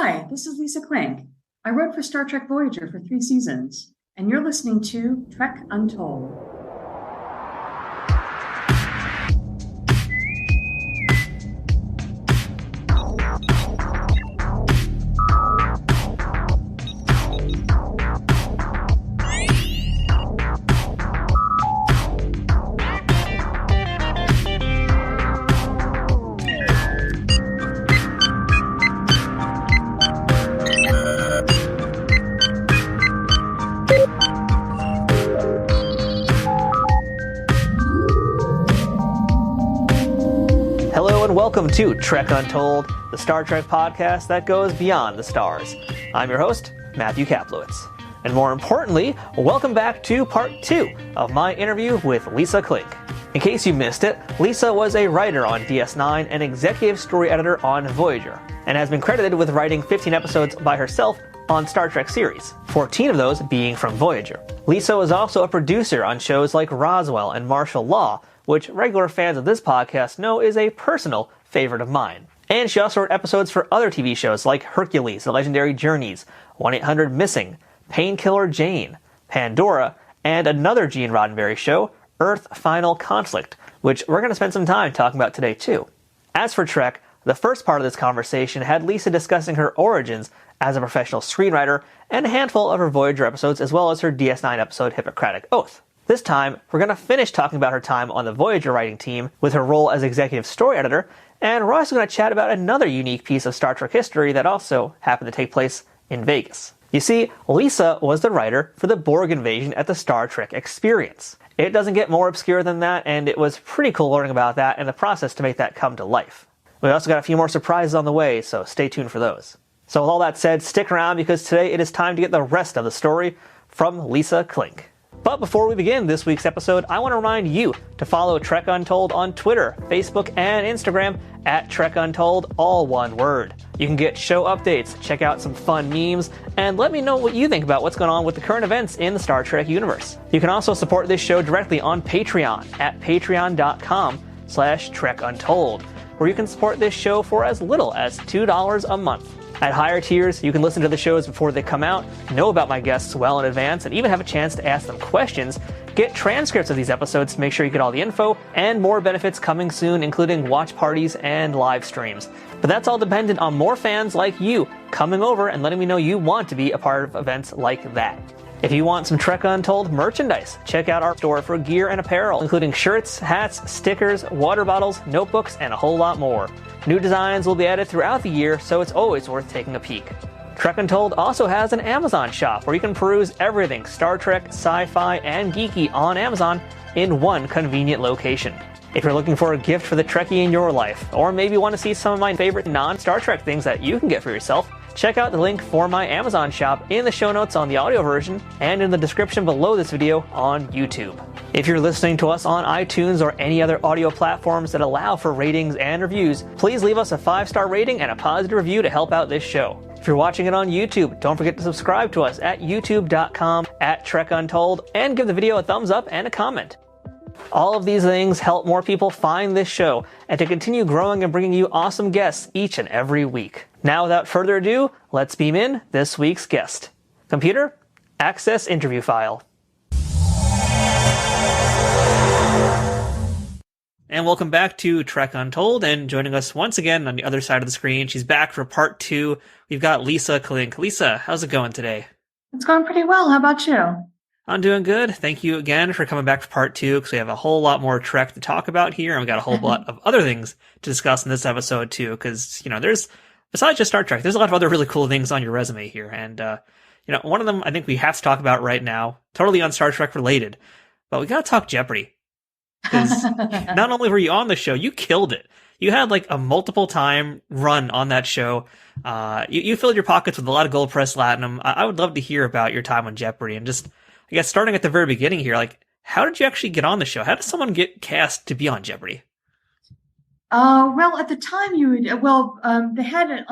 Hi, this is Lisa Klink. I wrote for Star Trek Voyager for 3 seasons, and you're listening to Trek Untold. Welcome to Trek Untold, the Star Trek podcast that goes beyond the stars. I'm your host, Matthew Kaplowitz. And more importantly, welcome back to part 2 of my interview with Lisa Klink. In case you missed it, Lisa was a writer on DS9 and executive story editor on Voyager, and has been credited with writing 15 episodes by herself on Star Trek series, 14 of those being from Voyager. Lisa was also a producer on shows like Roswell and Martial Law, which regular fans of this podcast know is a personal favorite of mine. And she also wrote episodes for other TV shows like Hercules, The Legendary Journeys, 1-800-MISSING, Painkiller Jane, Pandora, and another Gene Roddenberry show, Earth Final Conflict, which we're going to spend some time talking about today too. As for Trek, the first part of this conversation had Lisa discussing her origins as a professional screenwriter and a handful of her Voyager episodes as well as her DS9 episode Hippocratic Oath. This time, we're going to finish talking about her time on the Voyager writing team with her role as executive story editor, and we're also going to chat about another unique piece of Star Trek history that also happened to take place in Vegas. You see, Lisa was the writer for the Borg Invasion at the Star Trek Experience. It doesn't get more obscure than that, and it was pretty cool learning about that and the process to make that come to life. We also got a few more surprises on the way, so stay tuned for those. So with all that said, stick around because today it is time to get the rest of the story from Lisa Klink. But before we begin this week's episode, I want to remind you to follow Trek Untold on Twitter, Facebook, and Instagram at Trek Untold, all one word. You can get show updates, check out some fun memes, and let me know what you think about what's going on with the current events in the Star Trek universe. You can also support this show directly on Patreon at patreon.com/TrekUntold, where you can support this show for as little as $2 a month. At higher tiers, you can listen to the shows before they come out, know about my guests well in advance, and even have a chance to ask them questions, get transcripts of these episodes to make sure you get all the info, and more benefits coming soon, including watch parties and live streams. But that's all dependent on more fans like you coming over and letting me know you want to be a part of events like that. If you want some Trek Untold merchandise, check out our store for gear and apparel, including shirts, hats, stickers, water bottles, notebooks, and a whole lot more. New designs will be added throughout the year, so it's always worth taking a peek. Trek Untold also has an Amazon shop where you can peruse everything Star Trek, sci-fi, and geeky on Amazon in one convenient location. If you're looking for a gift for the Trekkie in your life, or maybe want to see some of my favorite non-Star Trek things that you can get for yourself, check out the link for my Amazon shop in the show notes on the audio version and in the description below this video on YouTube. If you're listening to us on iTunes or any other audio platforms that allow for ratings and reviews, please leave us a 5-star rating and a positive review to help out this show. If you're watching it on YouTube, don't forget to subscribe to us at youtube.com/TrekUntold and give the video a thumbs up and a comment. All of these things help more people find this show and to continue growing and bringing you awesome guests each and every week. Now, without further ado, let's beam in this week's guest. Computer, access interview file. And welcome back to Trek Untold, and joining us once again on the other side of the screen, she's back for part 2. We've got Lisa Klink. Lisa, how's it going today? It's going pretty well. How about you? I'm doing good. Thank you again for coming back for part 2, because we have a whole lot more Trek to talk about here, and we got a whole lot of other things to discuss in this episode too, because, there's, besides just Star Trek, there's a lot of other really cool things on your resume here, and, one of them I think we have to talk about right now, totally on Star Trek related, but we gotta talk Jeopardy. Because not only were you on the show, you killed it. You had like a multiple time run on that show. You filled your pockets with a lot of gold press platinum. I would love to hear about your time on Jeopardy, and just, I guess, starting at the very beginning here, like, how did you actually get on the show? How did someone get cast to be on Jeopardy? Well, at the time they had an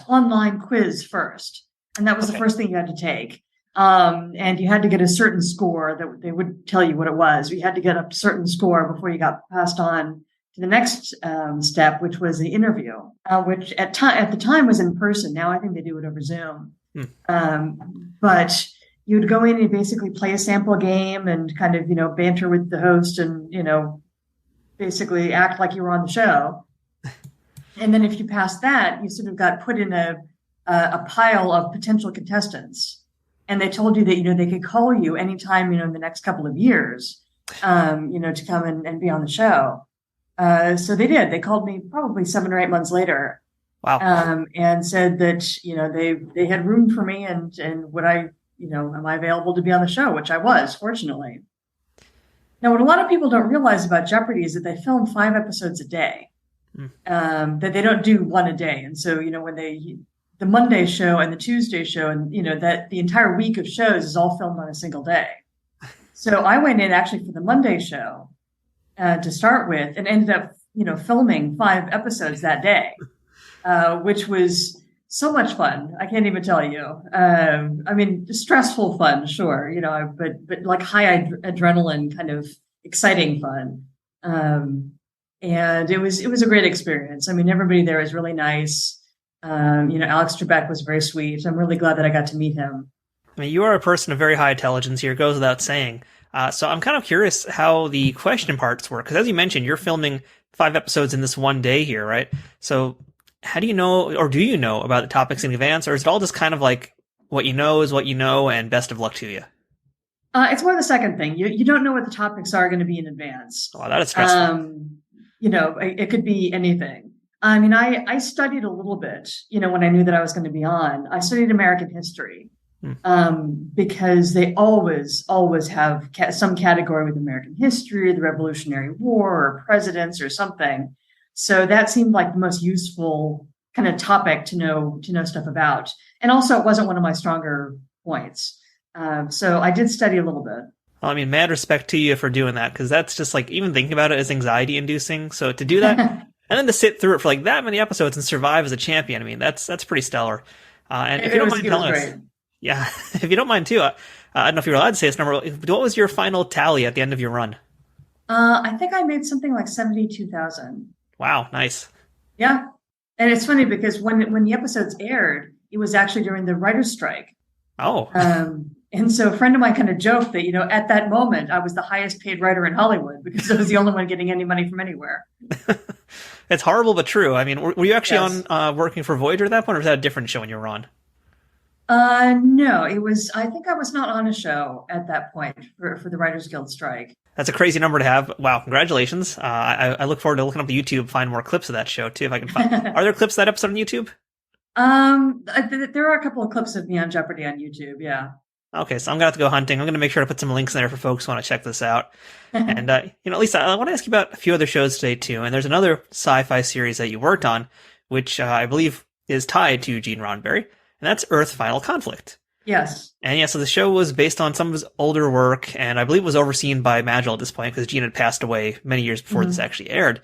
online quiz first, and that was the first thing you had to take. And you had to get a certain score that they would tell you what it was. You had to get a certain score before you got passed on to the next step, which was the interview, which at the time was in person. Now I think they do it over Zoom. But you would go in and basically play a sample game and kind of, banter with the host and, basically act like you were on the show. And then if you passed that, you sort of got put in a pile of potential contestants. And they told you that, they could call you anytime, in the next couple of years, to come and be on the show. So they did. They called me probably 7 or 8 months later. Wow. And said that, they had room for me and would I, am I available to be on the show, which I was, fortunately. Now, what a lot of people don't realize about Jeopardy is that they film 5 episodes a day, that they don't do one a day. And so, when the Monday show and the Tuesday show and, that the entire week of shows is all filmed on a single day. So I went in actually for the Monday show to start with and ended up, filming 5 episodes that day. Which was so much fun. I can't even tell you. Stressful fun, sure, but like high adrenaline kind of exciting fun. And it was a great experience. Everybody there was really nice. Alex Trebek was very sweet. I'm really glad that I got to meet him. You are a person of very high intelligence here, goes without saying. So I'm kind of curious how the question parts work. Because as you mentioned, you're filming 5 episodes in this one day here, right? So how do you know, or do you know about the topics in advance, or is it all just kind of like what you know is what you know and best of luck to you? It's more the second thing. You don't know what the topics are going to be in advance. Oh, that is stressful. It could be anything. I studied a little bit, when I knew that I was going to be on. I studied American history because they always have some category with American history, the Revolutionary War, or presidents or something. So that seemed like the most useful kind of topic to know stuff about. And also it wasn't one of my stronger points. So I did study a little bit. Well, mad respect to you for doing that, because that's just like, even thinking about it is anxiety inducing. So to do that and then to sit through it for like that many episodes and survive as a champion, that's pretty stellar. And if you don't mind telling us, if you don't mind too, I don't know if you're allowed to say this number. What was your final tally at the end of your run? I think I made something like 72,000. Wow, nice. Yeah. And it's funny because when the episodes aired, it was actually during the writer's strike. Oh. And so a friend of mine kind of joked that, at that moment, I was the highest paid writer in Hollywood because I was the only one getting any money from anywhere. It's horrible, but true. Were you actually Yes. on working for Voyager at that point, or was that a different show when you were on? No, I think I was not on a show at that point for the Writers Guild strike. That's a crazy number to have. Wow, congratulations. I look forward to looking up the YouTube, find more clips of that show, too, if I can find. Are there clips of that episode on YouTube? There are a couple of clips of me on Jeopardy on YouTube, yeah. Okay, so I'm going to have to go hunting. I'm going to make sure to put some links in there for folks who want to check this out. And, Lisa, I want to ask you about a few other shows today, too. And there's another sci-fi series that you worked on, which I believe is tied to Gene Roddenberry, and that's Earth Final Conflict. Yes. And so the show was based on some of his older work, and I believe was overseen by Magil at this point, because Gene had passed away many years before this actually aired.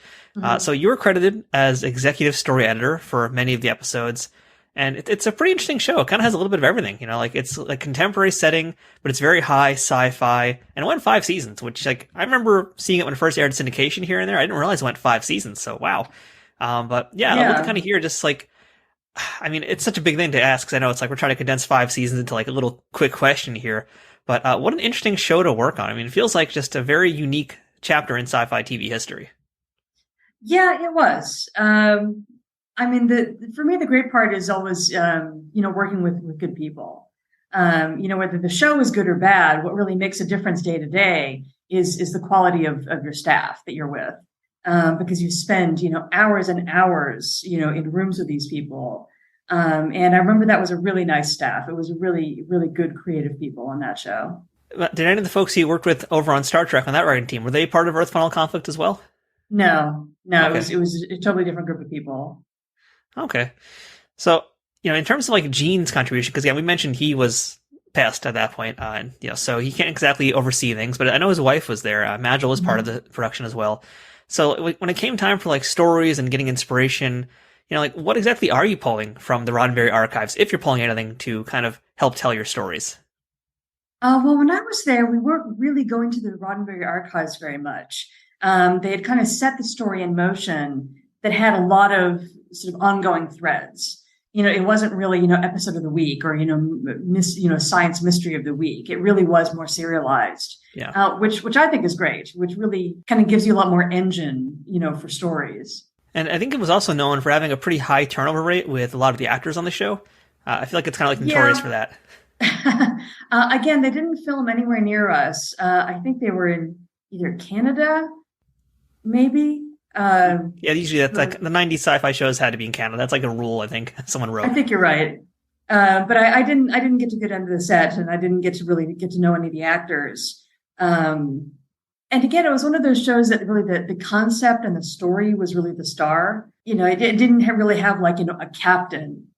So you were credited as executive story editor for many of the episodes, and it's a pretty interesting show. It kind of has a little bit of everything, it's a contemporary setting, but it's very high sci-fi, and it went 5 seasons, which, I remember seeing it when it first aired syndication here and there. I didn't realize it went 5 seasons, so wow. But I'd like to kind of hear just it's such a big thing to ask, because I know it's we're trying to condense 5 seasons into a little quick question here. But what an interesting show to work on. It feels like just a very unique chapter in sci-fi TV history. Yeah, it was. For me, the great part is always, working with good people. Whether the show is good or bad, what really makes a difference day to day is the quality of your staff that you're with. Because you spend, hours and hours, in rooms with these people. And I remember that was a really nice staff. It was really, really good creative people on that show. Did any of the folks you worked with over on Star Trek on that writing team, were they part of Earth Final Conflict as well? No, Okay. It was a totally different group of people. Okay. So, in terms of Gene's contribution, because we mentioned he was passed at that point, so he can't exactly oversee things, but I know his wife was there. Magil was part of the production as well. So when it came time for stories and getting inspiration, what exactly are you pulling from the Roddenberry archives, if you're pulling anything to kind of help tell your stories? Well, when I was there, we weren't really going to the Roddenberry archives very much. They had kind of set the story in motion that had a lot of sort of ongoing threads. It wasn't really, episode of the week or, science mystery of the week. It really was more serialized, which I think is great, which really kind of gives you a lot more engine, for stories. And I think it was also known for having a pretty high turnover rate with a lot of the actors on the show. I feel like it's kind of like notorious for that. Again, they didn't film anywhere near us. I think they were in either Canada, maybe. Usually that's like the 90s sci-fi shows had to be in Canada. That's like a rule, I think someone wrote. I think you're right. But I didn't get to get into the set, and I didn't get to really get to know any of the actors. And again, it was one of those shows that really the concept and the story was really the star. It didn't really have like, a captain,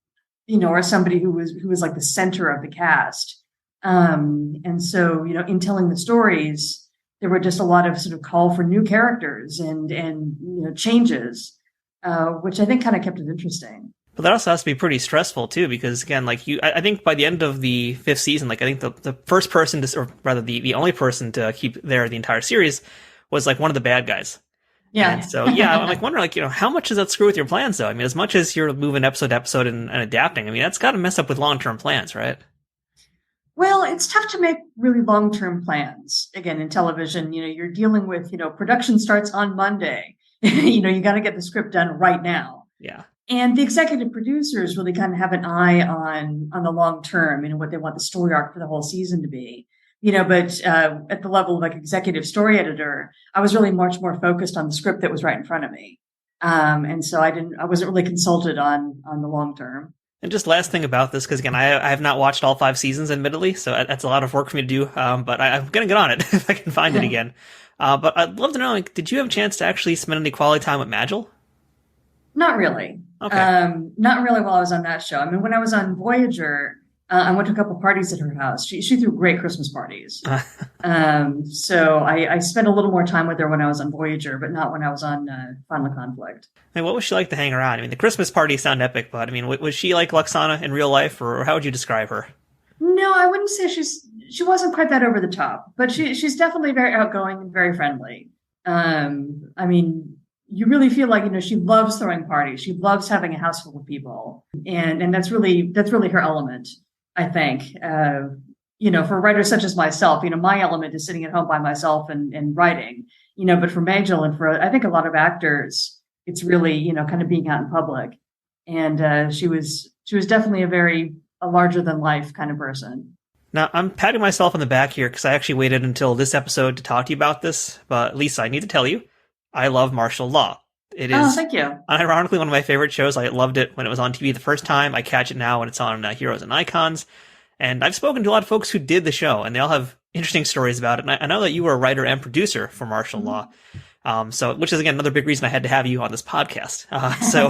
or somebody who was like the center of the cast. And so, in telling the stories, there were just a lot of sort of call for new characters and changes, which I think kind of kept it interesting. But that also has to be pretty stressful too, because again, like I think by the end of the 5th season, like I think the first person to, or rather the only person to keep there the entire series was like one of the bad guys. Yeah. And so I'm like wondering, like, how much does that screw with your plans though? I mean, as much as you're moving episode to episode and adapting, I mean, that's got to mess up with long-term plans, right? Well, it's tough to make really long-term plans. Again, in television, you're dealing with, production starts on Monday. You got to get the script done right now. Yeah. And the executive producers really kind of have an eye on the long term, what they want the story arc for the whole season to be. But at the level of like executive story editor, I was really much more focused on the script that was right in front of me. And so I wasn't really consulted on the long term. And just last thing about this, because again, I have not watched all 5 seasons, admittedly, so that's a lot of work for me to do. But I'm going to get on it if I can find it again. But I'd love to know, like, did you have a chance to actually spend any quality time with Majel? Not really. Okay. Not really while I was on that show. I mean, when I was on Voyager, I went to a couple parties at her house. She threw great Christmas parties. So I spent a little more time with her when I was on Voyager, but not when I was on Final Conflict. I mean, what was she like to hang around? I mean, the Christmas parties sound epic, but I mean, was she like Luxana in real life, or how would you describe her? No, I wouldn't say she wasn't quite that over the top, but she's definitely very outgoing and very friendly. I mean, you really feel like, she loves throwing parties. She loves having a house full of people. And that's really her element, I think. For writers such as myself, my element is sitting at home by myself and writing, but for Majel and for, I think, a lot of actors, it's really, kind of being out in public. And she was definitely a larger than life kind of person. Now, I'm patting myself on the back here because I actually waited until this episode to talk to you about this. But Lisa, I need to tell you, I love martial law. It is, thank you. Ironically, one of my favorite shows. I loved it when it was on TV the first time. I catch it now when it's on Heroes and Icons. And I've spoken to a lot of folks who did the show, and they all have interesting stories about it. And I know that you were a writer and producer for martial law. Which is, again, another big reason I had to have you on this podcast. So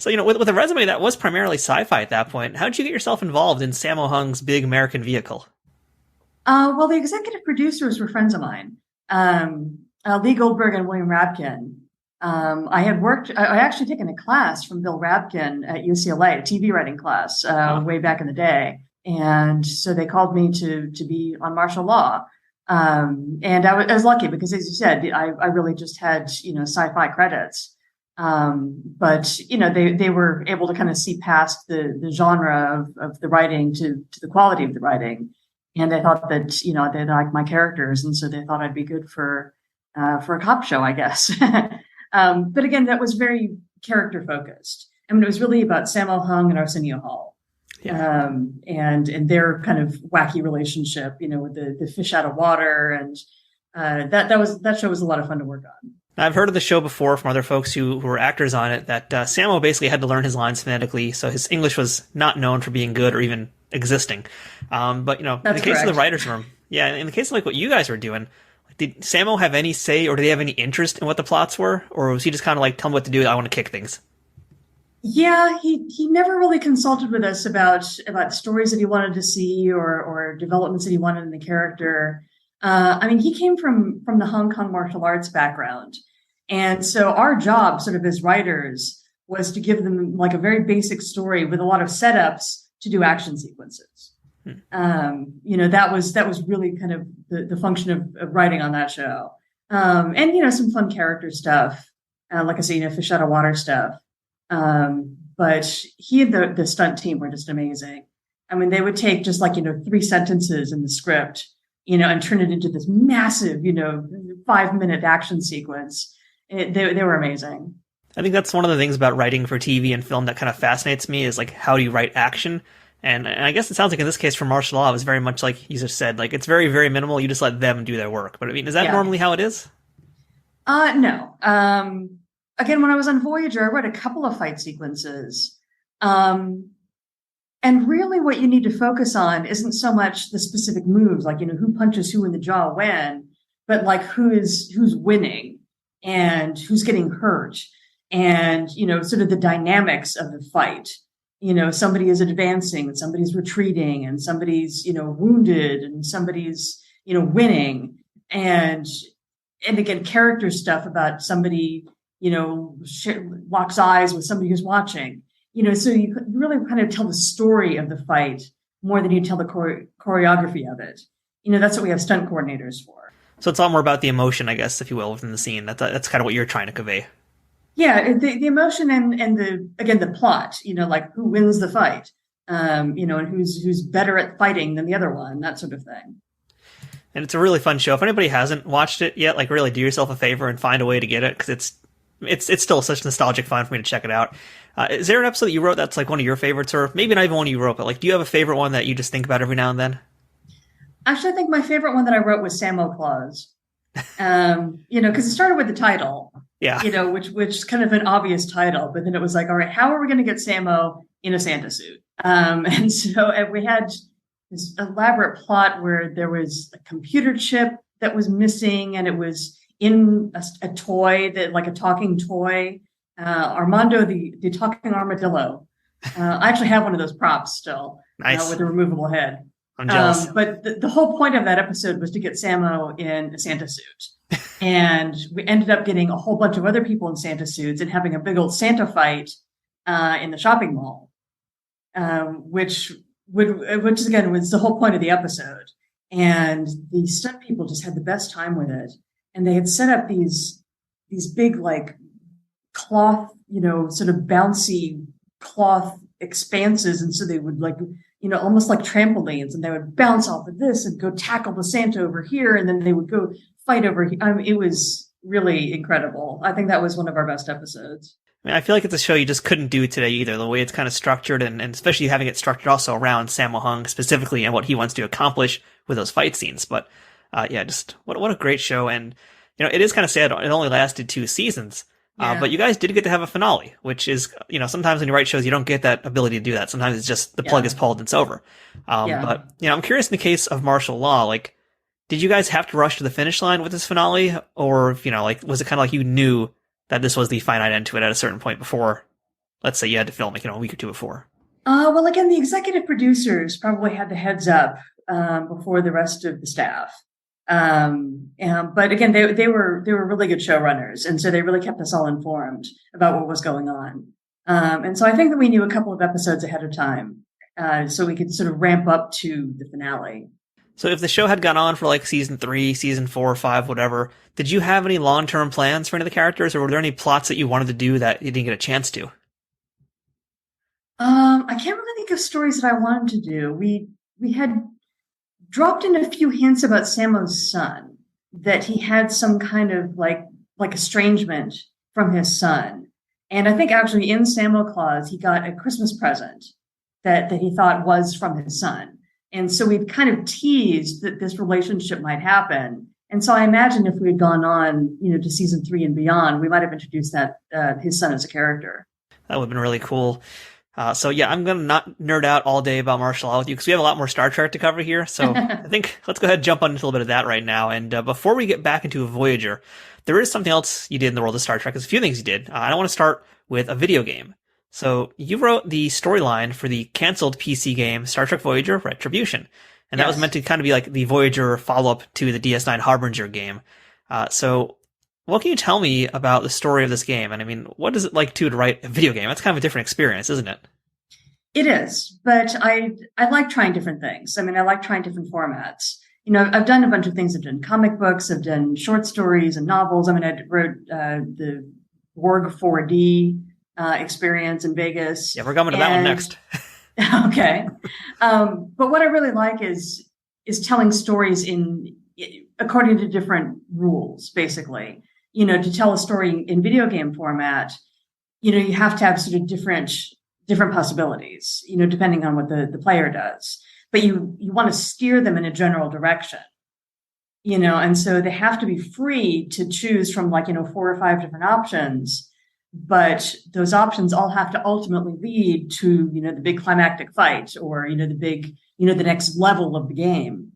with a resume that was primarily sci-fi at that point, how did you get yourself involved in Sammo Hung's big American vehicle? Well, the executive producers were friends of mine. Lee Goldberg and William Rabkin. I actually taken a class from Bill Rabkin at UCLA, a TV writing class, way back in the day. And so they called me to be on martial law. And I was lucky because, as you said, I really just had, sci-fi credits. But, they were able to kind of see past the genre of the writing to the quality of the writing. And they thought that, they liked my characters. And so they thought I'd be good for a cop show, I guess. But again, that was very character focused. I mean, it was really about Sammo Hung and Arsenio Hall. Yeah. And their kind of wacky relationship, with the fish out of water. And that show was a lot of fun to work on. I've heard of the show before from other folks who were actors on it, that Sammo basically had to learn his lines phonetically, so his English was not known for being good or even existing. But, in the case of the writer's room, in the case of like what you guys were doing, did Sammo have any say, or did they have any interest in what the plots were? Or was he just kind of like, tell me what to do, I want to kick things? Yeah, he never really consulted with us about stories that he wanted to see or developments that he wanted in the character. I mean, he came from the Hong Kong martial arts background. And so our job sort of as writers was to give them like a very basic story with a lot of setups to do action sequences. That was really kind of the function of writing on that show. And some fun character stuff, like I say, fish out of water stuff. But he and the stunt team were just amazing. I mean, they would take just like 3 sentences in the script, and turn it into this massive, 5-minute action sequence. They were amazing. I think that's one of the things about writing for TV and film that kind of fascinates me is like, how do you write action? And I guess it sounds like in this case for martial law, it was very much like you just said, like it's very, very minimal. You just let them do their work. But I mean, is that normally how it is? No. Again, when I was on Voyager, I wrote a couple of fight sequences. And really what you need to focus on isn't so much the specific moves, like, who punches who in the jaw when, but like who's winning and who's getting hurt and, sort of the dynamics of the fight. Somebody is advancing and somebody's retreating and somebody's, wounded and somebody's, winning. And again, character stuff about somebody, locks eyes with somebody who's watching. So you really kind of tell the story of the fight more than you tell the choreography of it. That's what we have stunt coordinators for. So it's all more about the emotion, I guess, if you will, within the scene. That's kind of what you're trying to convey. Yeah, the emotion and the plot. Like who wins the fight, and who's better at fighting than the other one, that sort of thing. And it's a really fun show. If anybody hasn't watched it yet, like really do yourself a favor and find a way to get it, because it's still such nostalgic fun for me to check it out. Is there an episode that you wrote that's like one of your favorites, or maybe not even one you wrote, but like, do you have a favorite one that you just think about every now and then? Actually, I think my favorite one that I wrote was Samo Claus. Because it started with the title, which is kind of an obvious title, but then it was like, all right, how are we going to get Samo in a Santa suit? And we had this elaborate plot where there was a computer chip that was missing, and it was in a toy, that like a talking toy. Armando, the talking armadillo. I actually have one of those props still, nice. With a removable head. I'm jealous. But the whole point of that episode was to get Samo in a Santa suit. And we ended up getting a whole bunch of other people in Santa suits and having a big old Santa fight in the shopping mall, which again was the whole point of the episode. And the stunt people just had the best time with it. And they had set up these big, like, cloth, sort of bouncy cloth expanses. And so they would, like, almost like trampolines, and they would bounce off of this and go tackle the Santa over here. And then they would go fight over here. I mean, it was really incredible. I think that was one of our best episodes. I mean, I feel like it's a show you just couldn't do today either, the way it's kind of structured, and especially having it structured also around Sammo Hung specifically and what he wants to accomplish with those fight scenes. But just what a great show. And, it is kind of sad it only lasted 2 seasons. Yeah. But you guys did get to have a finale, which is, sometimes when you write shows, you don't get that ability to do that. Sometimes it's just the plug is pulled and it's over. But, I'm curious in the case of martial law, like, did you guys have to rush to the finish line with this finale? Or, was it kind of like you knew that this was the finite end to it at a certain point before, let's say you had to film it, a week or 2 before? Well, again, the executive producers probably had the heads up before the rest of the staff. But again, they were really good showrunners, and so they really kept us all informed about what was going on. And so I think that we knew a couple of episodes ahead of time, so we could sort of ramp up to the finale. So if the show had gone on for like season 3, season 4 or 5, whatever, did you have any long-term plans for any of the characters, or were there any plots that you wanted to do that you didn't get a chance to? I can't really think of stories that I wanted to do. We had dropped in a few hints about Samo's son, that he had some kind of like estrangement from his son. And I think actually in Samo Claus, he got a Christmas present that he thought was from his son. And so we've kind of teased that this relationship might happen. And so I imagine if we had gone on, to season 3 and beyond, we might have introduced that his son as a character. That would have been really cool. So I'm going to not nerd out all day about martial law with you, because we have a lot more Star Trek to cover here. So I think let's go ahead and jump on into a little bit of that right now. And before we get back into Voyager, there is something else you did in the world of Star Trek. There's a few things you did. I want to start with a video game. So you wrote the storyline for the canceled PC game Star Trek Voyager Retribution. And that was meant to kind of be like the Voyager follow-up to the DS9 Harbinger game. So what can you tell me about the story of this game? And I mean, what is it like to write a video game? That's kind of a different experience, isn't it? It is, but I like trying different things. I mean, I like trying different formats. I've done a bunch of things. I've done comic books, I've done short stories and novels. I mean, I wrote the Borg 4D experience in Vegas. Yeah, we're coming to that one next. Okay. But what I really like is telling stories according to different rules, basically. To tell a story in video game format, you have to have sort of different possibilities, depending on what the player does. But you want to steer them in a general direction, and so they have to be free to choose from 4 or 5 different options. But those options all have to ultimately lead to, the big climactic fight or, the next level of the game.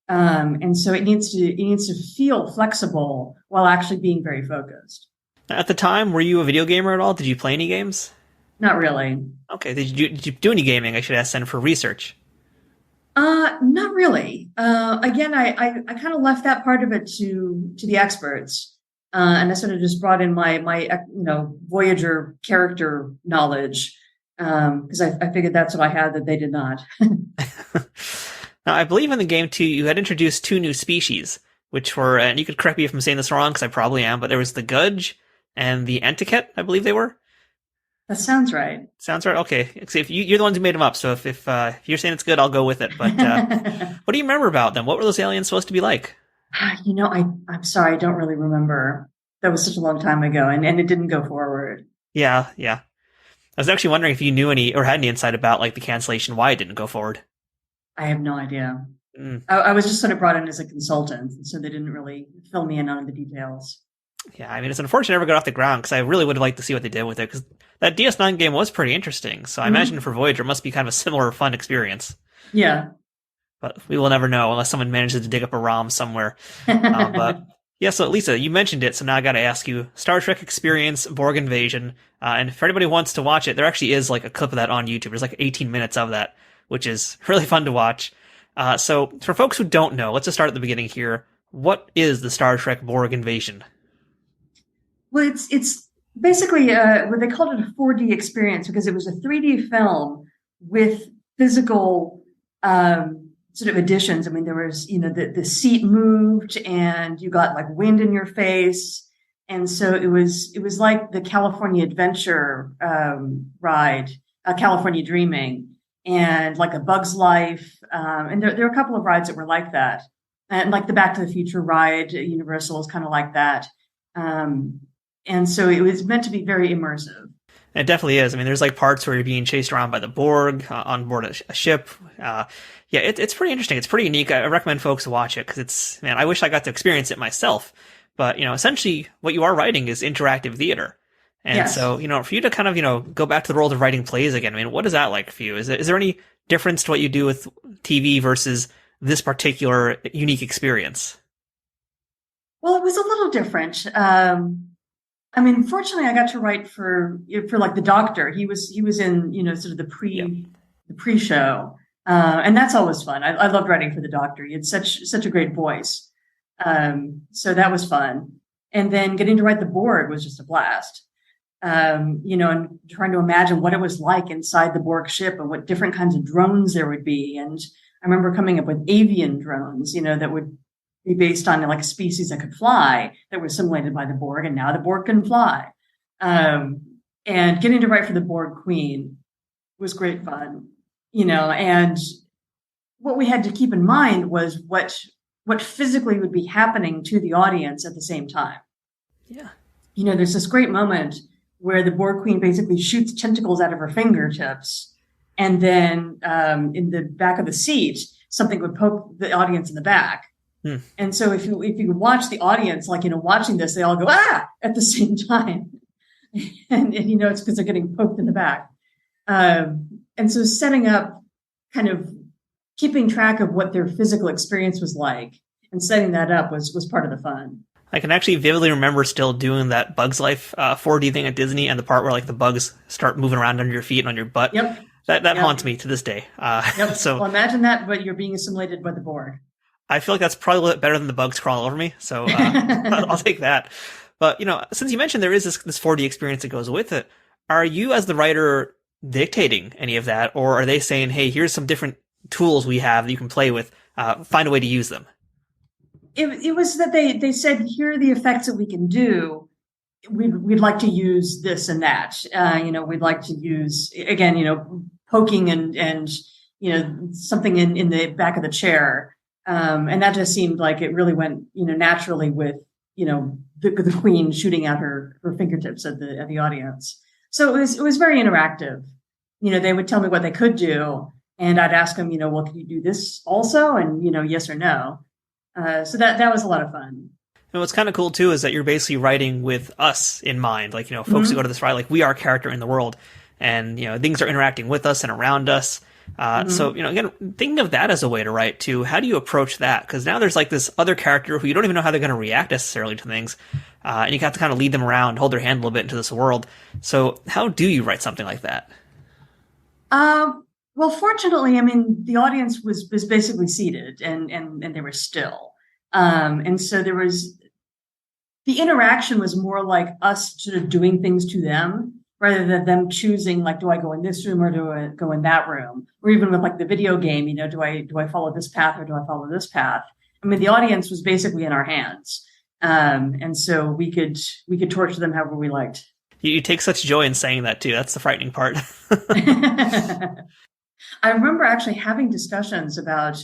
And so it needs to feel flexible while actually being very focused. At the time, were you a video gamer at all? Did you play any games? Not really. Okay. Did you do any gaming? I should ask then for research. Not really. Again, I kind of left that part of it to the experts. And I sort of just brought in my Voyager character knowledge, because I figured that's what I had that they did not. Now, I believe in the game, too, you had introduced 2 new species, which were, and you could correct me if I'm saying this wrong, because I probably am, but there was the Gudge and the Entiket, I believe they were. That sounds right. Sounds right? Okay. If you're the ones who made them up, so if you're saying it's good, I'll go with it. But what do you remember about them? What were those aliens supposed to be like? I'm sorry, I don't really remember. That was such a long time ago, and it didn't go forward. Yeah. I was actually wondering if you knew any or had any insight about the cancellation, why it didn't go forward. I have no idea. I was just sort of brought in as a consultant, so they didn't really fill me in on the details. Yeah, I mean, it's unfortunate it never got off the ground, because I really would have liked to see what they did with it, because that DS9 game was pretty interesting, so I imagine for Voyager it must be kind of a similar fun experience. Yeah. But we will never know unless someone manages to dig up a ROM somewhere. But yeah, so Lisa, you mentioned it, so now I got to ask you, Star Trek Experience, Borg Invasion, and if anybody wants to watch it, there actually is a clip of that on YouTube. There's 18 minutes of that, which is really fun to watch. So for folks who don't know, let's just start at the beginning here. What is the Star Trek Borg Invasion? Well, it's basically what they called it a 4D experience, because it was a 3D film with physical sort of additions. I mean, there was, the seat moved and you got wind in your face. And so it was like the California Adventure ride, California Dreaming, and A Bug's Life. And there are a couple of rides that were like that. And the Back to the Future ride, Universal is kind of like that. And so it was meant to be very immersive. It definitely is. I mean, there's parts where you're being chased around by the Borg on board a ship. Yeah, it's pretty interesting. It's pretty unique. I recommend folks watch it, because I wish I got to experience it myself. But, essentially what you are writing is interactive theater. And yes. So, for you to kind of, go back to the world of writing plays again, what is that like for you? Is there any difference to what you do with TV versus this particular unique experience? Well, it was a little different. Fortunately, I got to write for the Doctor. He was in sort of the pre-show, and that's always fun. I loved writing for the Doctor. He had such a great voice, so that was fun. And then getting to write the Borg was just a blast. And trying to imagine what it was like inside the Borg ship and what different kinds of drones there would be. And I remember coming up with avian drones, that would be based on a species that could fly, that were simulated by the Borg, and now the Borg can fly. And getting to write for the Borg Queen was great fun, and what we had to keep in mind was what physically would be happening to the audience at the same time. Yeah. There's this great moment where the Borg Queen basically shoots tentacles out of her fingertips, and then in the back of the seat, something would poke the audience in the back. And so if you watch the audience, watching this, they all go, ah, at the same time. and it's because they're getting poked in the back. And so setting up, kind of keeping track of what their physical experience was like and setting that up was part of the fun. I can actually vividly remember still doing that Bug's Life 4D thing at Disney, and the part where the bugs start moving around under your feet and on your butt. Yep. That haunts me to this day. Yep. So well, imagine that, but you're being assimilated by the Borg. I feel like that's probably a little bit better than the bugs crawling over me, so I'll take that. But, since you mentioned there is this 4D experience that goes with it, are you as the writer dictating any of that, or are they saying, hey, here's some different tools we have that you can play with, find a way to use them? It was that they said, here are the effects that we can do. We'd like to use this and that. We'd like to use, again, poking and something in the back of the chair. And that just seemed like it really went, naturally with, the Queen shooting out her fingertips at the audience. So it was very interactive. They would tell me what they could do, and I'd ask them, well, can you do this also? And, yes or no. So that was a lot of fun. And what's kind of cool too is that you're basically writing with us in mind, like, folks who go to this ride, like we are a character in the world, and, things are interacting with us and around us. So, again, thinking of that as a way to write too, how do you approach that? Because now there's like this other character who you don't even know how they're going to react necessarily to things. And you have to kind of lead them around, hold their hand a little bit into this world. So how do you write something like that? Well, fortunately, I mean, the audience was basically seated and they were still. And so the interaction was more like us sort of doing things to them, rather than them choosing, like, do I go in this room or do I go in that room? Or even with like the video game, do I follow this path or do I follow this path? I mean, the audience was basically in our hands. And so we could torture them however we liked. You take such joy in saying that too. That's the frightening part. I remember actually having discussions about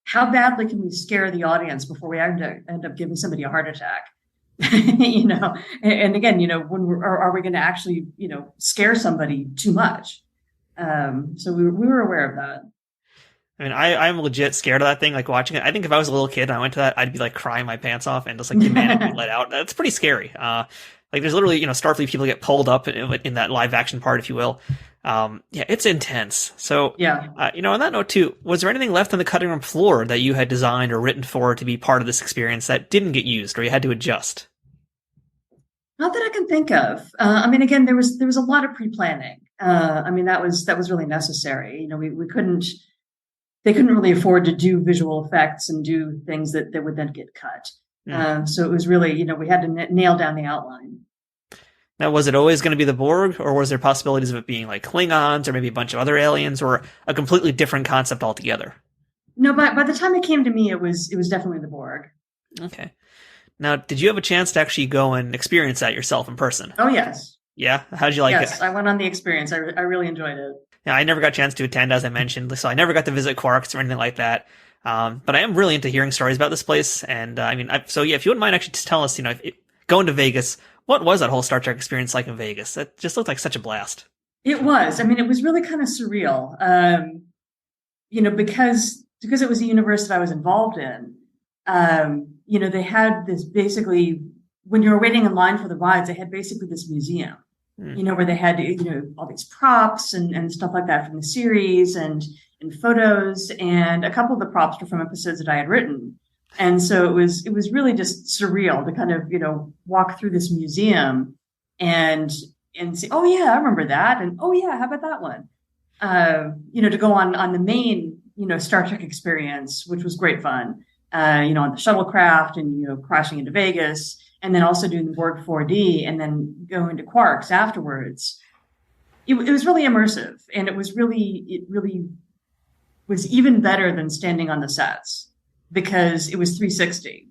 how badly can we scare the audience before we end up giving somebody a heart attack. And again, when are we going to actually, scare somebody too much? So we were aware of that. I mean, I'm legit scared of that thing, like watching it. I think if I was a little kid and I went to that, I'd be like crying my pants off and just like demanding to be let out. That's pretty scary. Like there's literally, Starfleet people get pulled up in that live action part, if you will. Yeah, it's intense. So, yeah. On that note too, was there anything left on the cutting room floor that you had designed or written for to be part of this experience that didn't get used or you had to adjust? Not that I can think of. I mean, again, there was a lot of pre-planning. I mean, that was really necessary. They couldn't really afford to do visual effects and do things that would then get cut. So it was really, we had to nail down the outline. Now, was it always going to be the Borg, or was there possibilities of it being like Klingons or maybe a bunch of other aliens, or a completely different concept altogether? No, by the time it came to me, it was definitely the Borg. Okay. Now, did you have a chance to actually go and experience that yourself in person? Oh, yes. Yeah? How did you like it? Yes, I went on the experience. I really enjoyed it. Yeah, I never got a chance to attend, as I mentioned, so I never got to visit Quarks or anything like that. But I am really into hearing stories about this place, and if you wouldn't mind actually just telling us, going to Vegas, what was that whole Star Trek experience like in Vegas? That just looked like such a blast. It was. I mean, it was really kind of surreal, because it was a universe that I was involved in. They had this basically, when you were waiting in line for the rides, they had basically this museum, where they had, all these props and stuff like that from the series and photos. And a couple of the props were from episodes that I had written. And so it was really just surreal to kind of, walk through this museum and say, oh yeah, I remember that. And oh yeah, how about that one? To go on the main, Star Trek experience, which was great fun. On the shuttlecraft and, crashing into Vegas, and then also doing the Borg 4D and then going to Quarks afterwards. It was really immersive, and it really was even better than standing on the sets because it was 360.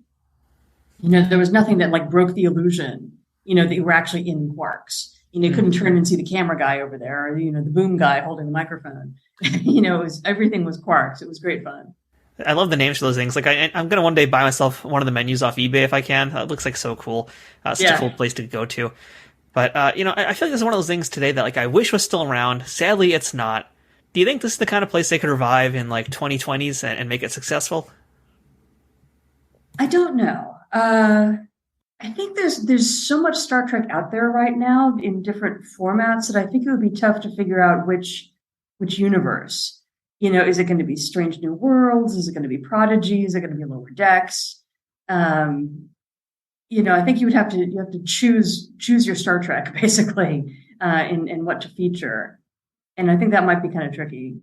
There was nothing that like broke the illusion, that you were actually in Quarks. You couldn't turn and see the camera guy over there or, the boom guy holding the microphone. Everything was Quarks. It was great fun. I love the names for those things. Like I'm going to one day buy myself one of the menus off eBay if I can. It looks like so cool. Such a cool place to go to. But, I feel like this is one of those things today that like I wish was still around. Sadly, it's not. Do you think this is the kind of place they could revive in like 2020s and make it successful? I don't know. I think there's so much Star Trek out there right now in different formats that I think it would be tough to figure out which universe. Is it going to be Strange New Worlds? Is it going to be Prodigy? Is it going to be Lower Decks? I think you have to choose your Star Trek basically, in what to feature, and I think that might be kind of tricky.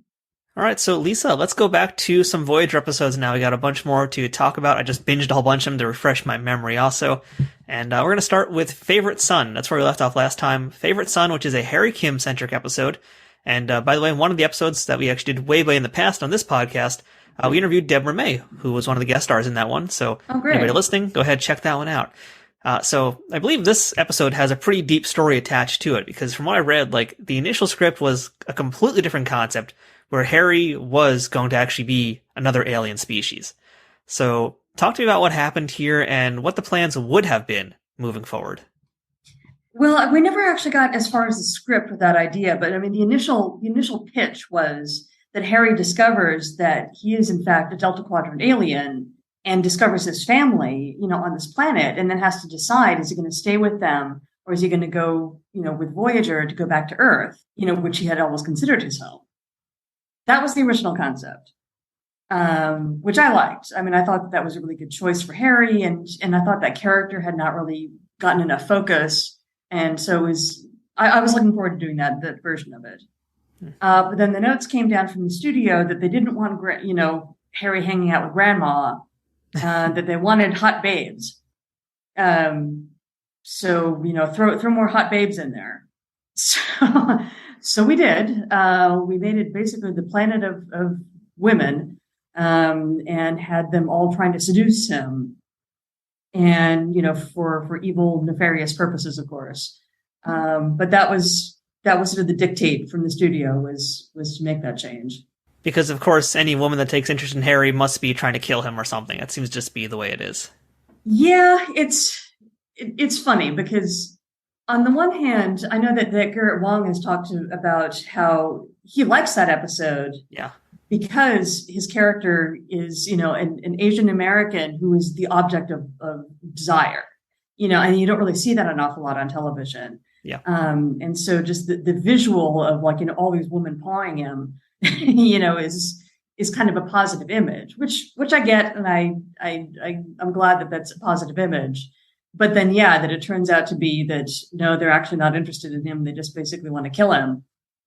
All right, so Lisa, let's go back to some Voyager episodes now. We got a bunch more to talk about. I just binged a whole bunch of them to refresh my memory also, and we're going to start with Favorite Son. That's where we left off last time. Favorite Son, which is a Harry Kim-centric episode. And by the way, one of the episodes that we actually did way in the past on this podcast, We interviewed Deborah May, who was one of the guest stars in that one. So anybody listening, go ahead, check that one out. So I believe this episode has a pretty deep story attached to it, because from what I read, like, the initial script was a completely different concept where Harry was going to actually be another alien species. So talk to me about what happened here and what the plans would have been moving forward. Well, we never actually got as far as the script with that idea, but I mean, the initial pitch was that Harry discovers that he is in fact a Delta Quadrant alien and discovers his family, on this planet, and then has to decide, is he going to stay with them or is he going to go, with Voyager to go back to Earth, which he had always considered his home. That was the original concept, which I liked. I mean, I thought that was a really good choice for Harry, and I thought that character had not really gotten enough focus. And so I was looking forward to doing that version of it. But then the notes came down from the studio that they didn't want, Harry hanging out with grandma, that they wanted hot babes. So, throw more hot babes in there. So we did. We made it basically the planet of women, and had them all trying to seduce him. And, for evil, nefarious purposes, of course. But that was sort of the dictate from the studio was to make that change. Because, of course, any woman that takes interest in Harry must be trying to kill him or something. That seems to just be the way it is. Yeah, it's funny because on the one hand, I know that Garrett Wang has talked about how he likes that episode. Yeah. Because his character is, an Asian American who is the object of desire, and you don't really see that an awful lot on television. Yeah. And so just the visual of all these women pawing him, is kind of a positive image, which I get. And I'm glad that that's a positive image. But then, that it turns out to be that, no, they're actually not interested in him. They just basically want to kill him,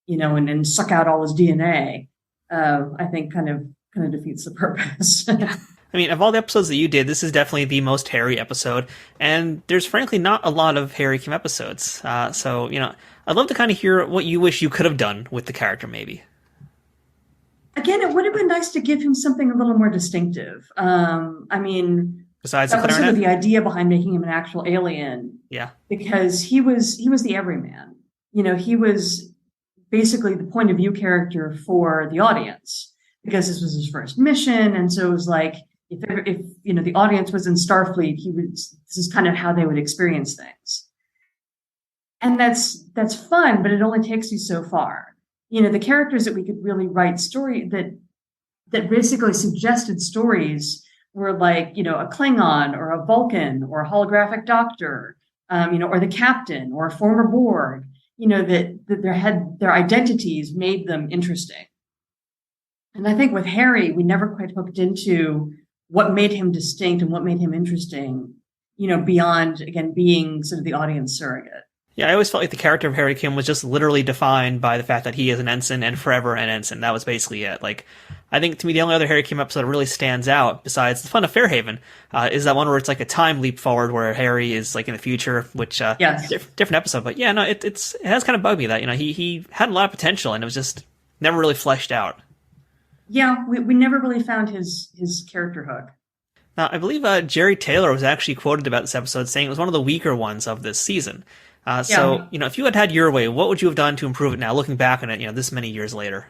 and suck out all his DNA. I think kind of defeats the purpose. Yeah. I mean, of all the episodes that you did, this is definitely the most Harry episode, and there's frankly not a lot of Harry Kim episodes. So, I'd love to kind of hear what you wish you could have done with the character, maybe. Again, it would have been nice to give him something a little more distinctive. I mean, besides that was sort of the idea behind making him an actual alien. Yeah. Because he was the everyman. He was basically the point of view character for the audience, because this was his first mission. And so it was like, if the audience was in Starfleet, this is kind of how they would experience things. And that's fun, but it only takes you so far. The characters that we could really write story that basically suggested stories were like, a Klingon or a Vulcan or a holographic doctor, or the captain or a former Borg. That their identities made them interesting. And I think with Harry, we never quite hooked into what made him distinct and what made him interesting, beyond, again, being sort of the audience surrogate. Yeah, I always felt like the character of Harry Kim was just literally defined by the fact that he is an ensign and forever an ensign. That was basically it. Like, I think to me the only other Harry Kim episode that really stands out, besides the fun of Fairhaven, is that one where it's like a time leap forward where Harry is like in the future, which yes. different episode. But yeah, no, it has kind of bugged me that he had a lot of potential and it was just never really fleshed out. Yeah, we never really found his character hook. Now, I believe Jerry Taylor was actually quoted about this episode saying it was one of the weaker ones of this season. So, if you had your way, what would you have done to improve it now, looking back on it, this many years later?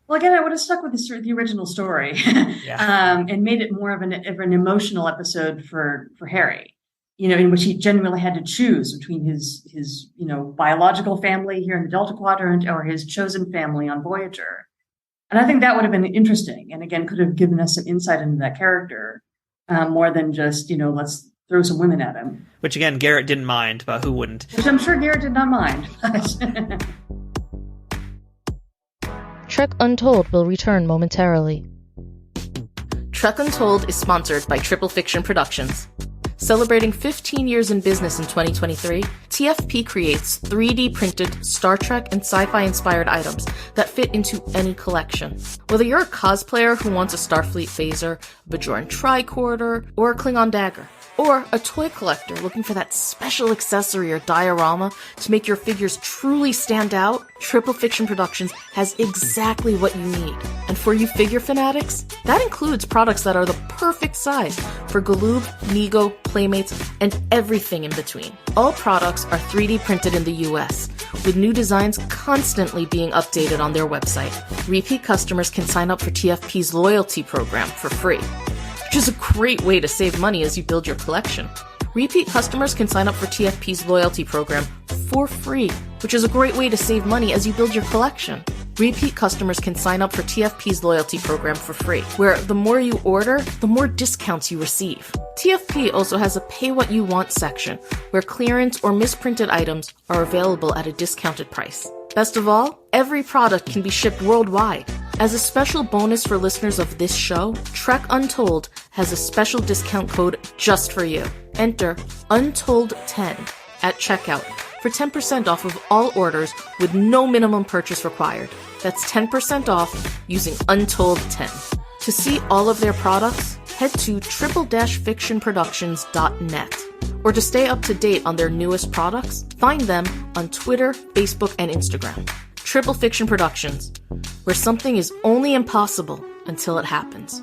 Well, again, I would have stuck with the original story, and made it more of an emotional episode for Harry, in which he genuinely had to choose between his biological family here in the Delta Quadrant or his chosen family on Voyager. And I think that would have been interesting, and again, could have given us some insight into that character, more than just, let's throw some women at him. Which, again, Garrett didn't mind, but who wouldn't? Which I'm sure Garrett did not mind. Trek Untold will return momentarily. Trek Untold is sponsored by Triple Fiction Productions. Celebrating 15 years in business in 2023, TFP creates 3D printed Star Trek and sci-fi inspired items that fit into any collection. Whether you're a cosplayer who wants a Starfleet phaser, a Bajoran tricorder, or a Klingon dagger, Or a toy collector looking for that special accessory or diorama to make your figures truly stand out? Triple Fiction Productions has exactly what you need. And for you figure fanatics, that includes products that are the perfect size for Galoob, Mego, Playmates, and everything in between. All products are 3D printed in the US, with new designs constantly being updated on their website. Repeat customers can sign up for TFP's loyalty program for free, which is a great way to save money as you build your collection. Repeat customers can sign up for TFP's loyalty program for free, which is a great way to save money as you build your collection. Repeat customers can sign up for TFP's loyalty program for free, where the more you order, the more discounts you receive. TFP also has a pay what you want section, where clearance or misprinted items are available at a discounted price. Best of all, every product can be shipped worldwide. As a special bonus for listeners of this show, Trek Untold has a special discount code just for you. Enter Untold10 at checkout for 10% off of all orders with no minimum purchase required. That's 10% off using Untold10. To see all of their products, head to triple-fictionproductions.net. Or to stay up to date on their newest products, find them on Twitter, Facebook, and Instagram. Triple Fiction Productions, where something is only impossible until it happens.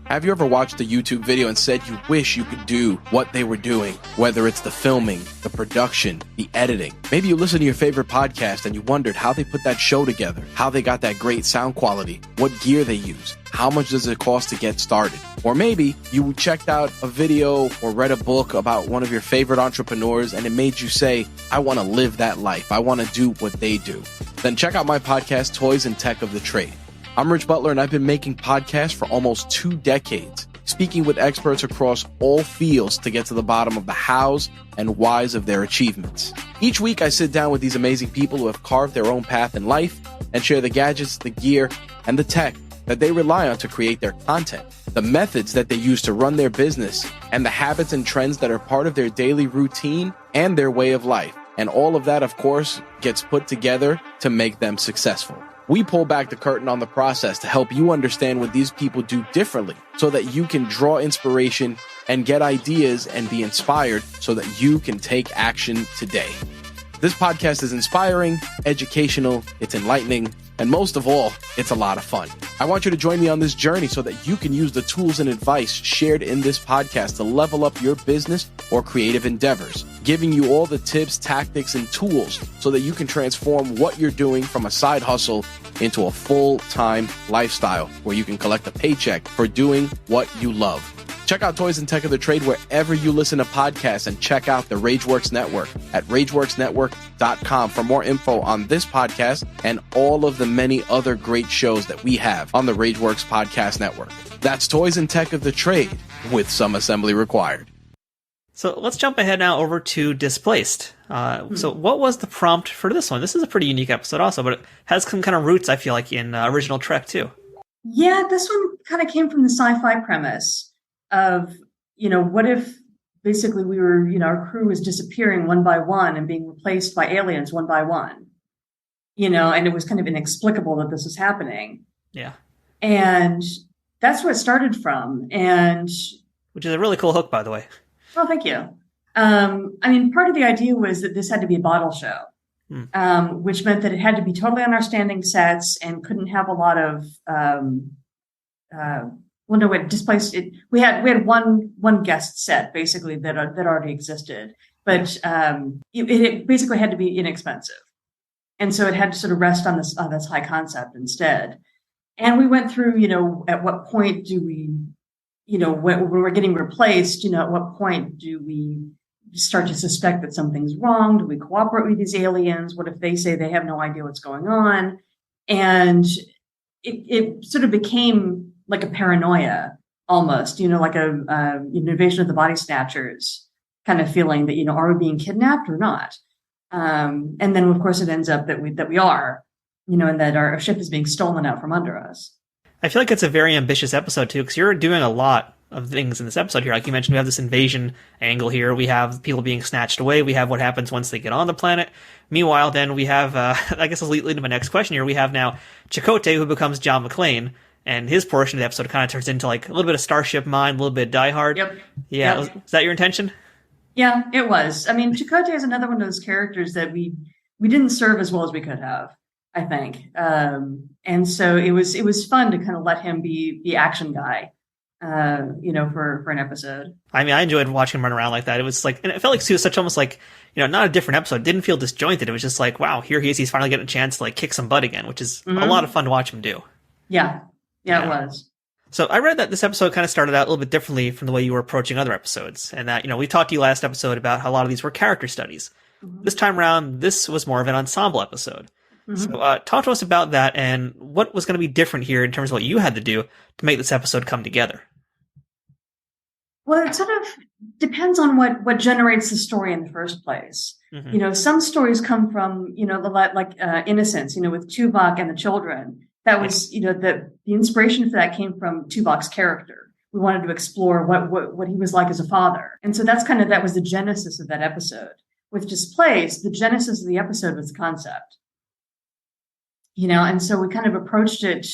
Have you ever watched a YouTube video and said you wish you could do what they were doing? Whether it's the filming, the production, the editing. Maybe you listen to your favorite podcast and you wondered how they put that show together, how they got that great sound quality, what gear they use, how much does it cost to get started? Or maybe you checked out a video or read a book about one of your favorite entrepreneurs and it made you say, I want to live that life. I want to do what they do. Then check out my podcast, Toys and Tech of the Trade. I'm Rich Butler, and I've been making podcasts for almost 2 decades, speaking with experts across all fields to get to the bottom of the hows and whys of their achievements. Each week, I sit down with these amazing people who have carved their own path in life and share the gadgets, the gear, and the tech that they rely on to create their content, the methods that they use to run their business, and the habits and trends that are part of their daily routine and their way of life. And all of that, of course, gets put together to make them successful. We pull back the curtain on the process to help you understand what these people do differently so that you can draw inspiration and get ideas and be inspired so that you can take action today. This podcast is inspiring, educational, it's enlightening, and most of all, it's a lot of fun. I want you to join me on this journey so that you can use the tools and advice shared in this podcast to level up your business or creative endeavors, giving you all the tips, tactics, and tools so that you can transform what you're doing from a side hustle into a full-time lifestyle where you can collect a paycheck for doing what you love. Check out Toys and Tech of the Trade wherever you listen to podcasts and check out the RageWorks Network at RageWorksNetwork.com for more info on this podcast and all of the many other great shows that we have on the RageWorks Podcast Network. That's Toys and Tech of the Trade with some assembly required. So let's jump ahead now over to Displaced. So what was the prompt for this one? This is a pretty unique episode also, but it has some kind of roots, I feel like, in original Trek too. Yeah, this one kind of came from the sci-fi premise of, what if basically we were, our crew was disappearing one by one and being replaced by aliens one by one, and it was kind of inexplicable that this was happening. Yeah. And that's where it started from. And which is a really cool hook, by the way. Oh, thank you. Part of the idea was that this had to be a bottle show, which meant that it had to be totally on our standing sets and couldn't have a lot of, we had Displaced. We had one guest set basically that already existed, but it basically had to be inexpensive, and so it had to sort of rest on this high concept instead. And we went through, at what point do we, when we're getting replaced, at what point do we start to suspect that something's wrong? Do we cooperate with these aliens? What if they say they have no idea what's going on? And it sort of became like a paranoia almost, like an invasion of the body snatchers kind of feeling that, are we being kidnapped or not? And then of course it ends up that we are, and that our ship is being stolen out from under us. I feel like it's a very ambitious episode too, because you're doing a lot of things in this episode here. Like you mentioned, we have this invasion angle here. We have people being snatched away. We have what happens once they get on the planet. Meanwhile, then we have, I guess this will lead to my next question here. We have now Chakotay, who becomes John McClane. and his portion of the episode kind of turns into like a little bit of Starship Mind, a little bit of Die Hard. Yep. Yeah, Yep. Was that your intention? Yeah, it was. I mean, Chakotay is another one of those characters that we didn't serve as well as we could have, I think. And so it was fun to kind of let him be the action guy, for an episode. I mean, I enjoyed watching him run around like that. It was like, and it felt like he was such almost like, not a different episode. It didn't feel disjointed. It was just like, wow, here he is. He's finally getting a chance to like kick some butt again, which is a lot of fun to watch him do. Yeah, it was. So I read that this episode kind of started out a little bit differently from the way you were approaching other episodes. And that, we talked to you last episode about how a lot of these were character studies. Mm-hmm. This time around, this was more of an ensemble episode. Mm-hmm. So talk to us about that and what was going to be different here in terms of what you had to do to make this episode come together. Well, it sort of depends on what generates the story in the first place. Mm-hmm. Some stories come from, Innocence, with Tuvok and the children. That was, the inspiration for that came from Tuvok's character. We wanted to explore what he was like as a father. And so that was the genesis of that episode. With Displaced, the genesis of the episode was the concept. And so we kind of approached it,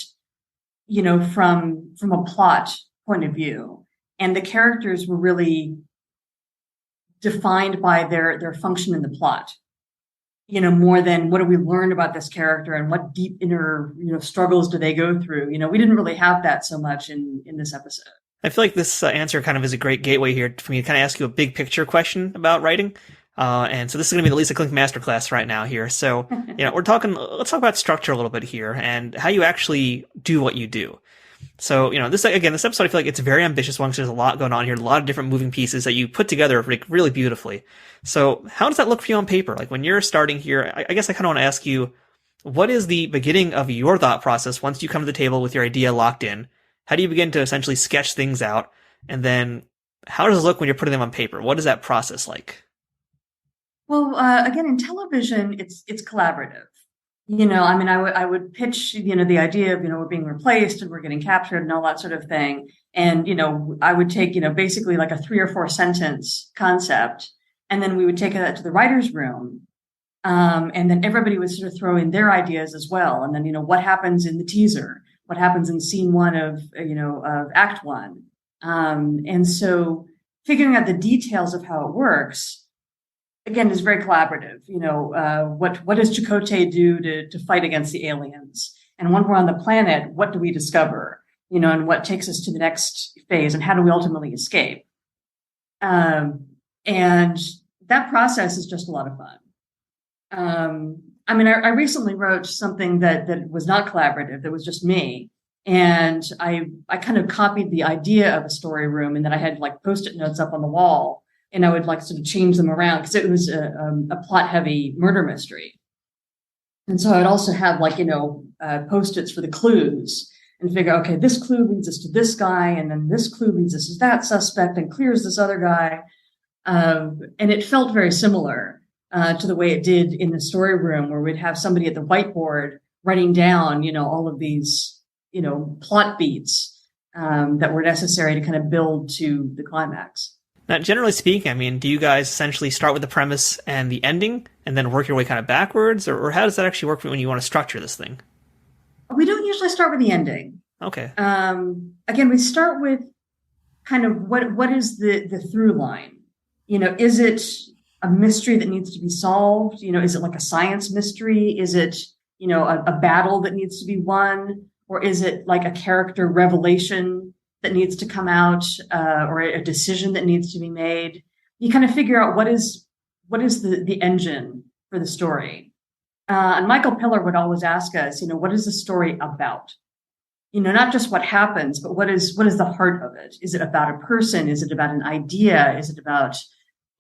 from a plot point of view. And the characters were really defined by their function in the plot. More than what do we learn about this character and what deep inner, struggles do they go through? We didn't really have that so much in this episode. I feel like this answer kind of is a great gateway here for me to kind of ask you a big picture question about writing. And so this is going to be the Lisa Klink masterclass right now here. So, let's talk about structure a little bit here and how you actually do what you do. So, this episode, I feel like it's a very ambitious one because there's a lot going on here, a lot of different moving pieces that you put together like, really beautifully. So how does that look for you on paper? Like when you're starting here, I guess I kind of want to ask you, what is the beginning of your thought process once you come to the table with your idea locked in? How do you begin to essentially sketch things out? And then how does it look when you're putting them on paper? What is that process like? Well, again, in television, it's collaborative. I would pitch, the idea of, we're being replaced and we're getting captured and all that sort of thing. And, I would take, basically like a 3 or 4 sentence concept, and then we would take that to the writer's room. And then everybody would sort of throw in their ideas as well. And then, what happens in the teaser, what happens in scene 1 of act 1. And so figuring out the details of how it works, again, is very collaborative. What does Chakotay do to fight against the aliens? And when we're on the planet, what do we discover? And what takes us to the next phase? And how do we ultimately escape? And that process is just a lot of fun. I recently wrote something that was not collaborative, that was just me. And I kind of copied the idea of a story room, and then I had like Post-it notes up on the wall. And I would like sort of change them around because it was a plot-heavy murder mystery. And so I'd also have Post-its for the clues and figure, okay, this clue leads us to this guy, and then this clue leads us to that suspect and clears this other guy. And it felt very similar to the way it did in the story room, where we'd have somebody at the whiteboard writing down, all of these, plot beats that were necessary to kind of build to the climax. Now, generally speaking, do you guys essentially start with the premise and the ending and then work your way kind of backwards? Or how does that actually work when you want to structure this thing? We don't usually start with the ending. Okay. Again, we start with kind of what is the through line? Is it a mystery that needs to be solved? Is it like a science mystery? Is it, a battle that needs to be won? Or is it like a character revelation that needs to come out, or a decision that needs to be made? You kind of figure out what is the engine for the story. And Michael Piller would always ask us, what is the story about? Not just what happens, but what is the heart of it? Is it about a person? Is it about an idea? Is it about,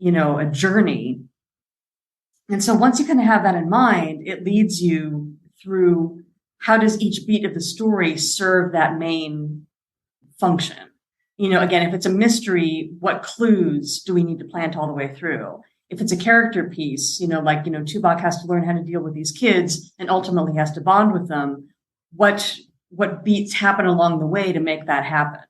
a journey? And so once you kind of have that in mind, it leads you through how does each beat of the story serve that main function? Again, if it's a mystery, what clues do we need to plant all the way through? If it's a character piece, Tuvok has to learn how to deal with these kids and ultimately has to bond with them. What beats happen along the way to make that happen?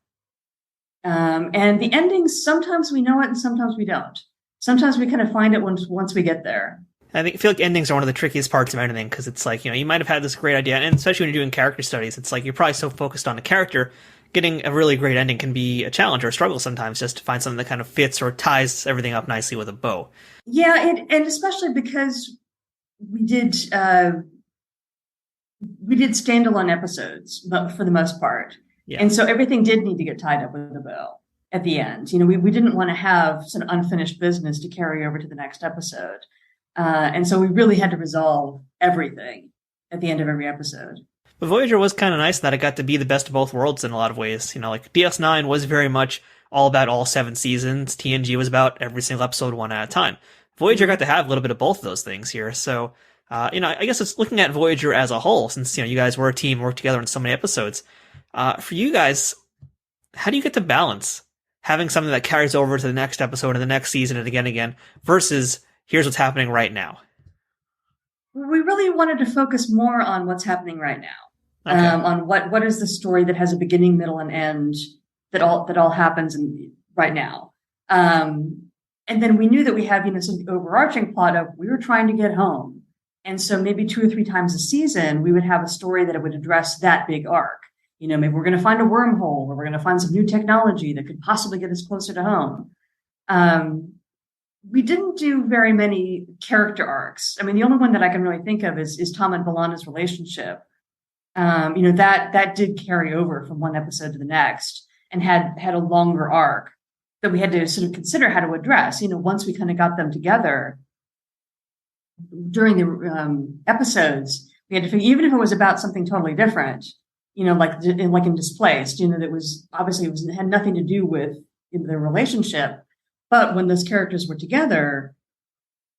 And the endings, sometimes we know it and sometimes we don't. Sometimes we kind of find it once we get there. I feel like endings are one of the trickiest parts of anything, because it's like, you might have had this great idea, and especially when you're doing character studies, it's like you're probably so focused on the character, getting a really great ending can be a challenge or a struggle sometimes, just to find something that kind of fits or ties everything up nicely with a bow. Yeah, and especially because we did standalone episodes, but for the most part. Yeah. And so everything did need to get tied up with a bow at the end. We didn't want to have some unfinished business to carry over to the next episode. And so we really had to resolve everything at the end of every episode. But Voyager was kind of nice that it got to be the best of both worlds in a lot of ways. Like DS9 was very much all about all 7 seasons. TNG was about every single episode one at a time. Voyager got to have a little bit of both of those things here. So, I guess it's looking at Voyager as a whole, since, you guys were a team, worked together in so many episodes. For you guys, how do you get to balance having something that carries over to the next episode and the next season and again, versus here's what's happening right now? We really wanted to focus more on what's happening right now, okay. On what is the story that has a beginning, middle, and end that all happens right now. And then we knew that we have, some overarching plot of we were trying to get home. And so maybe 2 or 3 times a season, we would have a story that would address that big arc. Maybe we're going to find a wormhole, or we're going to find some new technology that could possibly get us closer to home. We didn't do very many character arcs. I mean, the only one that I can really think of is Tom and B'Elanna's relationship. That did carry over from one episode to the next and had a longer arc that we had to sort of consider how to address. Once we kind of got them together during the episodes, we had to figure, even if it was about something totally different, like in Displaced, that was obviously had nothing to do with their relationship. But when those characters were together,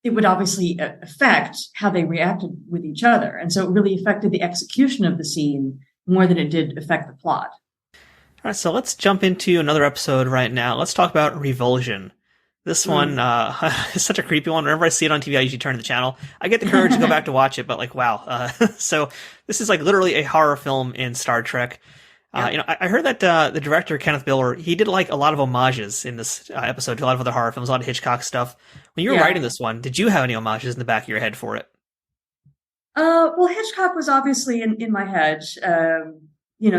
it would obviously affect how they reacted with each other. And so it really affected the execution of the scene more than it did affect the plot. All right, so let's jump into another episode right now. Let's talk about Revulsion. This one is such a creepy one. Whenever I see it on TV, I usually turn to the channel. I get the courage to go back to watch it, but wow. So this is like literally a horror film in Star Trek. I heard that the director, Kenneth Miller, he did like a lot of homages in this episode to a lot of other horror films, a lot of Hitchcock stuff. When you were writing this one, did you have any homages in the back of your head for it? Well, Hitchcock was obviously in my head.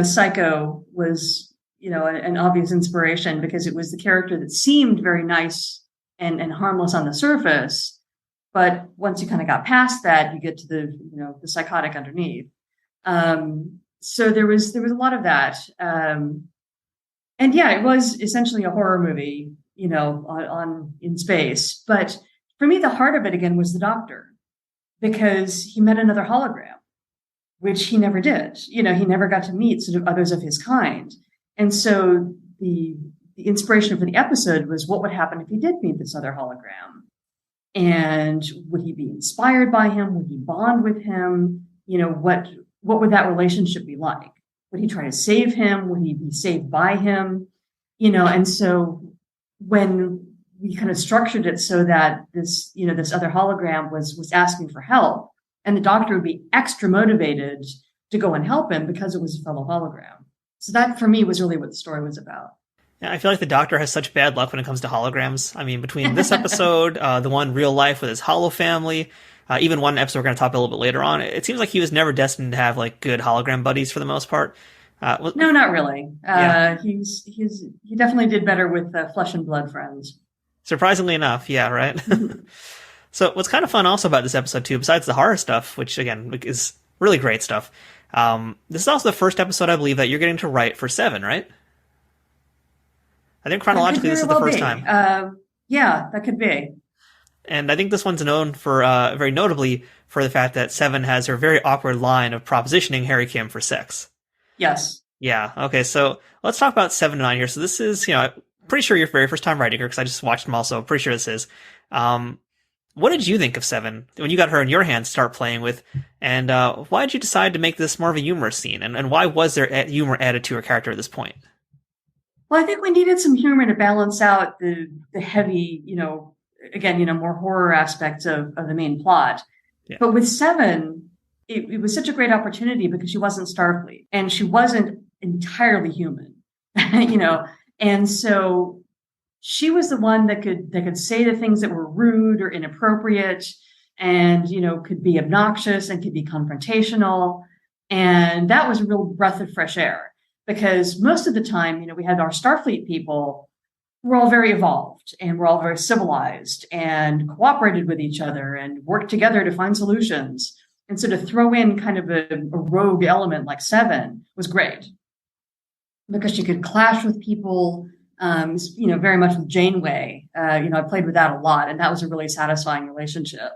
Psycho was, an obvious inspiration because it was the character that seemed very nice and harmless on the surface. But once you kind of got past that, you get to the psychotic underneath. So there was a lot of that. And it was essentially a horror movie, on in space. But for me, the heart of it again was the Doctor, because he met another hologram, which he never did. He never got to meet sort of others of his kind. And so the inspiration for the episode was what would happen if he did meet this other hologram, and would he be inspired by him? Would he bond with him? What would that relationship be like? Would he try to save him? Would he be saved by him? And so when we kind of structured it so that this other hologram was asking for help, and the Doctor would be extra motivated to go and help him because it was a fellow hologram. So that for me was really what the story was about. Yeah, I feel like the Doctor has such bad luck when it comes to holograms. I mean, between this episode, the one Real Life with his Holo family, even one episode we're going to talk about a little bit later on, it seems like he was never destined to have like good hologram buddies for the most part. No, not really. He definitely did better with flesh and blood friends. Surprisingly enough, yeah, right? So what's kind of fun also about this episode too, besides the horror stuff, which again is really great stuff, this is also the first episode I believe that you're getting to write for Seven, right? I think chronologically this is the first time. Yeah, that could be. And I think this one's known for, very notably, for the fact that Seven has her very awkward line of propositioning Harry Kim for sex. Yes. Yeah, okay, so let's talk about 7 and 9 here. So this is, pretty sure your very first time writing her, because I just watched them also. I'm pretty sure this is. What did you think of 7 when you got her in your hands to start playing with? And why did you decide to make this more of a humorous scene? And why was there humor added to her character at this point? Well, I think we needed some humor to balance out the heavy, more horror aspects of the main plot. Yeah. But with 7, it was such a great opportunity because she wasn't Starfleet and she wasn't entirely human, and so she was the one that could say the things that were rude or inappropriate. and, could be obnoxious and could be confrontational. And that was a real breath of fresh air, because most of the time, we had our Starfleet people who were all very evolved and were all very civilized and cooperated with each other and worked together to find solutions. And so to throw in kind of a rogue element like Seven was great, because she could clash with people, very much with Janeway. I played with that a lot, and that was a really satisfying relationship.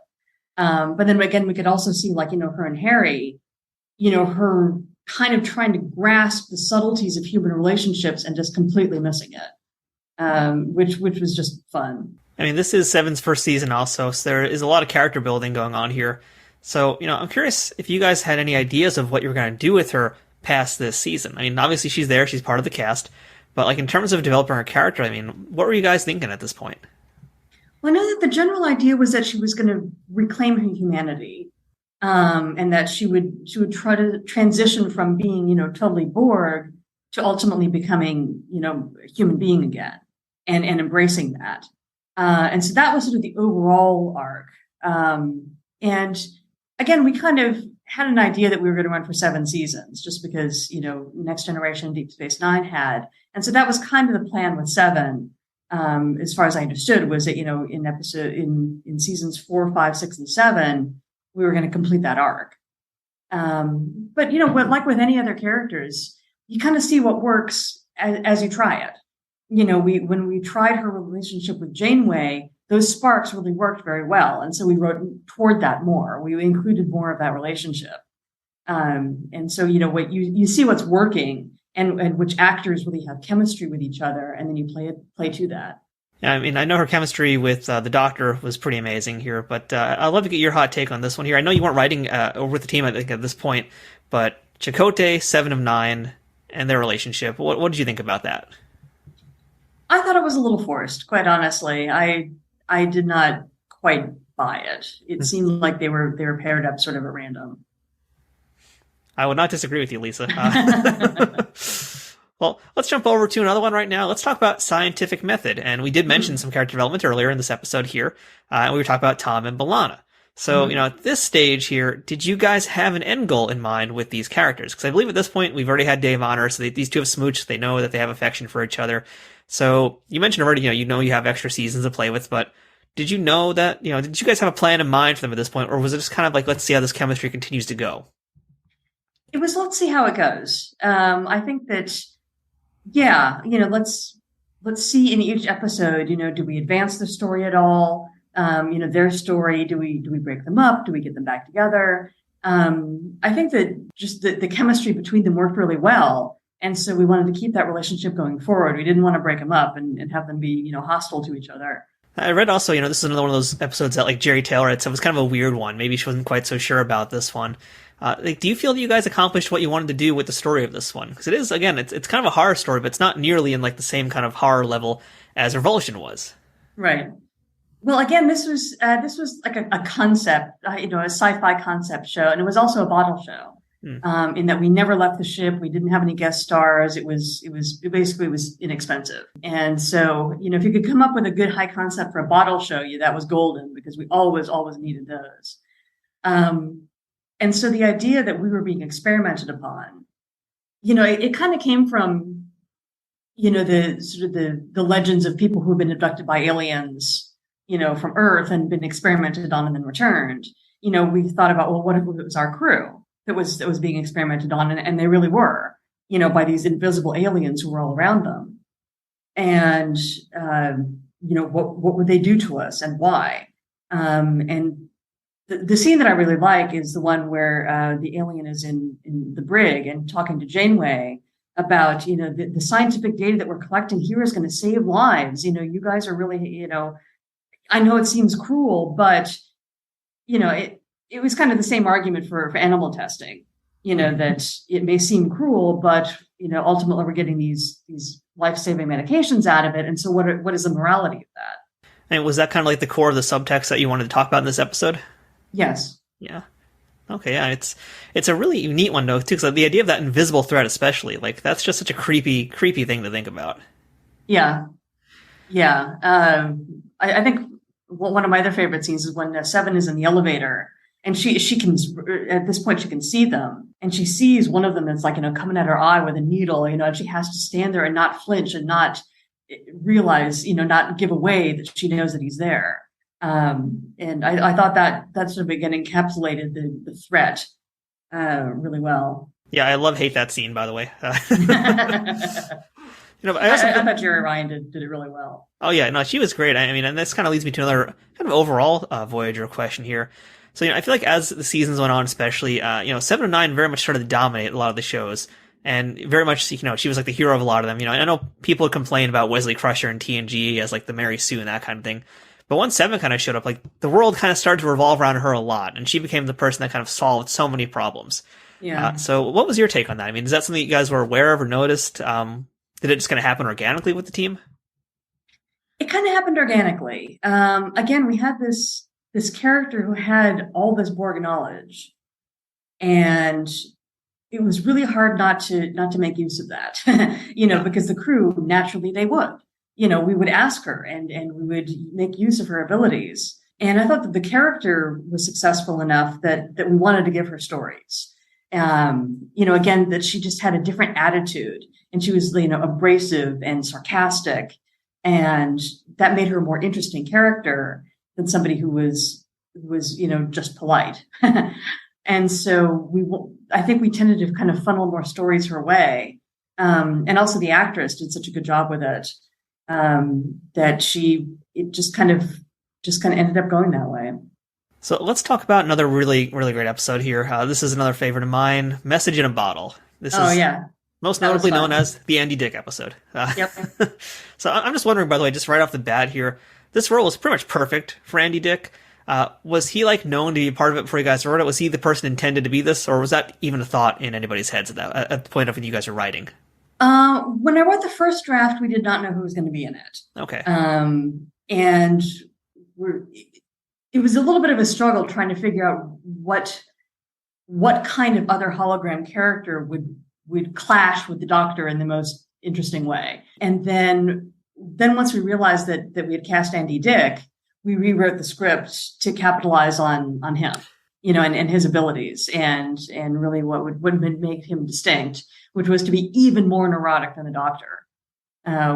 But then again, we could also see her and Harry, her kind of trying to grasp the subtleties of human relationships and just completely missing it, which was just fun. I mean, this is Seven's first season also, so there is a lot of character building going on here. So, I'm curious if you guys had any ideas of what you were going to do with her past this season. I mean, obviously she's there, she's part of the cast, but in terms of developing her character, I mean, what were you guys thinking at this point? Well, I know that the general idea was that she was going to reclaim her humanity, and that she would try to transition from being, totally Borg to ultimately becoming, a human being again, and embracing that. And so that was sort of the overall arc. And again, we kind of had an idea that we were going to run for 7 seasons, just because, Next Generation, Deep Space Nine had. And so that was kind of the plan with 7, as far as I understood, was that, in seasons 4, 5, 6, and 7, we were going to complete that arc. But, like with any other characters, you kind of see what works as you try it. When we tried her relationship with Janeway, those sparks really worked very well. And so we wrote toward that more. We included more of that relationship. And so, what you see what's working and which actors really have chemistry with each other, and then you play to that. Yeah, I mean, I know her chemistry with the Doctor was pretty amazing here, but I'd love to get your hot take on this one here. I know you weren't writing over with the team, I think, at this point, but Chakotay, 7 of 9, and their relationship, what did you think about that? I thought it was a little forced, quite honestly. I did not quite buy it. It seemed like they were paired up sort of at random. I would not disagree with you, Lisa. Well, let's jump over to another one right now. Let's talk about scientific method. And we did mention some character development earlier in this episode here. And we were talking about Tom and B'Elanna. So, at this stage here, did you guys have an end goal in mind with these characters? Because I believe at this point, we've already had Day of Honor, so these two have smooched. They know that they have affection for each other. So you mentioned already, you have extra seasons to play with, but did you know that, did you guys have a plan in mind for them at this point? Or was it just kind of like, let's see how this chemistry continues to go? It was, let's see how it goes. I think that, let's see in each episode, do we advance the story at all? Their story, do we break them up? Do we get them back together? I think that just the chemistry between them worked really well. And so we wanted to keep that relationship going forward. We didn't want to break them up and have them be, hostile to each other. I read also, this is another one of those episodes that Jerry Taylor had said was kind of a weird one. Maybe she wasn't quite so sure about this one. Do you feel that you guys accomplished what you wanted to do with the story of this one? Because it is, again, it's kind of a horror story, but it's not nearly in the same kind of horror level as Revulsion was. Right. Well, again, this was like a concept, a sci-fi concept show, and it was also a bottle show. In that we never left the ship, we didn't have any guest stars. It basically was inexpensive, and so if you could come up with a good high concept for a bottle show, that was golden, because we always needed those. And so the idea that we were being experimented upon, it kind of came from, the sort of the legends of people who have been abducted by aliens, from Earth and been experimented on and then returned. We thought about, well, what if it was our crew that was being experimented on, and they really were, by these invisible aliens who were all around them. And, what would they do to us and why? And the scene that I really like is the one where the alien is in the brig and talking to Janeway about, the scientific data that we're collecting here is going to save lives. You guys are really, I know it seems cruel, but, it was kind of the same argument for animal testing, that it may seem cruel, but, ultimately we're getting these life-saving medications out of it. And so what is the morality of that? And was that kind of like the core of the subtext that you wanted to talk about in this episode? Yes. Yeah. Okay. Yeah. It's a really neat one though, too. Because the idea of that invisible threat, especially, that's just such a creepy thing to think about. Yeah. Yeah. I think one of my other favorite scenes is when Seven is in the elevator, and she can, at this point, she can see them, and she sees one of them that's like, coming at her eye with a needle, and she has to stand there and not flinch and not realize, not give away that she knows that he's there. And I thought that sort of again encapsulated the threat really well. Yeah, I hate that scene, by the way. I thought Jerry Ryan did it really well. Oh yeah, no, she was great. I mean, and this kind of leads me to another kind of overall Voyager question here. So, I feel like as the seasons went on, especially, 7 and 9 very much started to dominate a lot of the shows. And very much, she was like the hero of a lot of them. I know people complain about Wesley Crusher and TNG as like the Mary Sue and that kind of thing. But once 7 kind of showed up, like the world kind of started to revolve around her a lot. And she became the person that kind of solved so many problems. Yeah. So what was your take on that? I mean, is that something you guys were aware of or noticed? Did it just kind of happen organically with the team? It kind of happened organically. Again, we had this character who had all this Borg knowledge, and it was really hard not to make use of that, because the crew, naturally, they would. We would ask her and we would make use of her abilities. And I thought that the character was successful enough that we wanted to give her stories. Again, that she just had a different attitude, and she was, abrasive and sarcastic, and that made her a more interesting character than somebody who was just polite. And so I think we tended to kind of funnel more stories her way. And also the actress did such a good job with it, that it just kind of ended up going that way. So let's talk about another really, really great episode here. This is another favorite of mine, Message in a Bottle. This is most notably known as the Andy Dick episode. Yep. So I'm just wondering, by the way, just right off the bat here, this role was pretty much perfect for Andy Dick. Was he known to be a part of it before you guys wrote it? Was he the person intended to be this, or was that even a thought in anybody's heads at the point of when you guys were writing? When I wrote the first draft, we did not know who was going to be in it. Okay. And it was a little bit of a struggle trying to figure out what kind of other hologram character would clash with the Doctor in the most interesting way. And then once we realized that we had cast Andy Dick, we rewrote the script to capitalize on him, and his abilities, and really what would make him distinct, which was to be even more neurotic than the Doctor,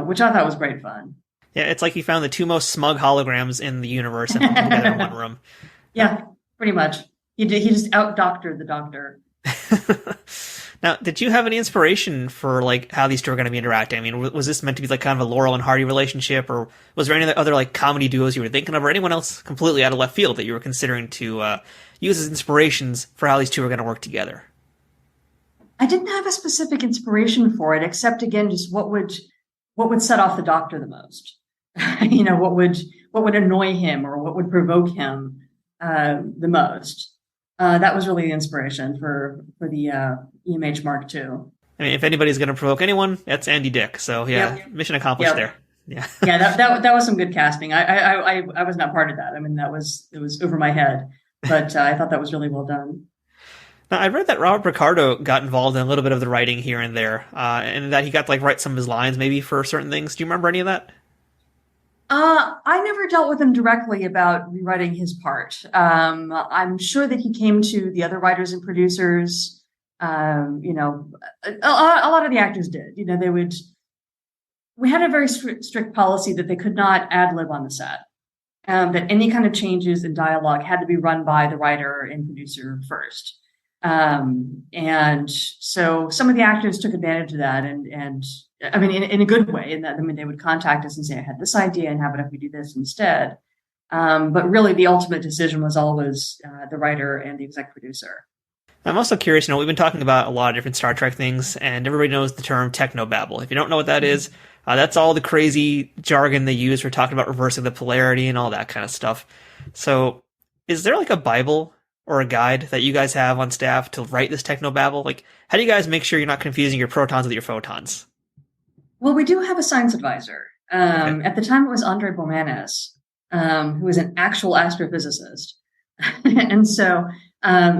which I thought was great fun. Yeah, it's like he found the two most smug holograms in the universe and put them together in one room. Yeah, pretty much. He just out-doctored the Doctor. Now, did you have any inspiration for how these two are going to be interacting? I mean, was this meant to be kind of a Laurel and Hardy relationship, or was there any other comedy duos you were thinking of, or anyone else completely out of left field that you were considering to use as inspirations for how these two are going to work together? I didn't have a specific inspiration for it, except again, just what would set off the Doctor the most. What would annoy him, or what would provoke him the most. That was really the inspiration for the EMH Mark II. I mean, if anybody's going to provoke anyone, that's Andy Dick. So mission accomplished there. Yeah, yeah, that was some good casting. I was not part of that. I mean, it was over my head, but I thought that was really well done. Now, I read that Robert Picardo got involved in a little bit of the writing here and there, and that he got to write some of his lines maybe for certain things. Do you remember any of that? I never dealt with him directly about rewriting his part. I'm sure that he came to the other writers and producers. A lot of the actors did. We had a very strict policy that they could not ad-lib on the set. That any kind of changes in dialogue had to be run by the writer and producer first. And so some of the actors took advantage of that, and I mean, in a good way, in that, I mean, they would contact us and say, I had this idea, and how about if we do this instead? But really the ultimate decision was always the writer and the exec producer. I'm also curious, we've been talking about a lot of different Star Trek things, and everybody knows the term technobabble. If you don't know what that is, that's all the crazy jargon they use for talking about reversing the polarity and all that kind of stuff. So is there a Bible or a guide that you guys have on staff to write this technobabble? How do you guys make sure you're not confusing your protons with your photons? Well, we do have a science advisor. Okay. At the time, it was Andre Bomanis, who was an actual astrophysicist. And so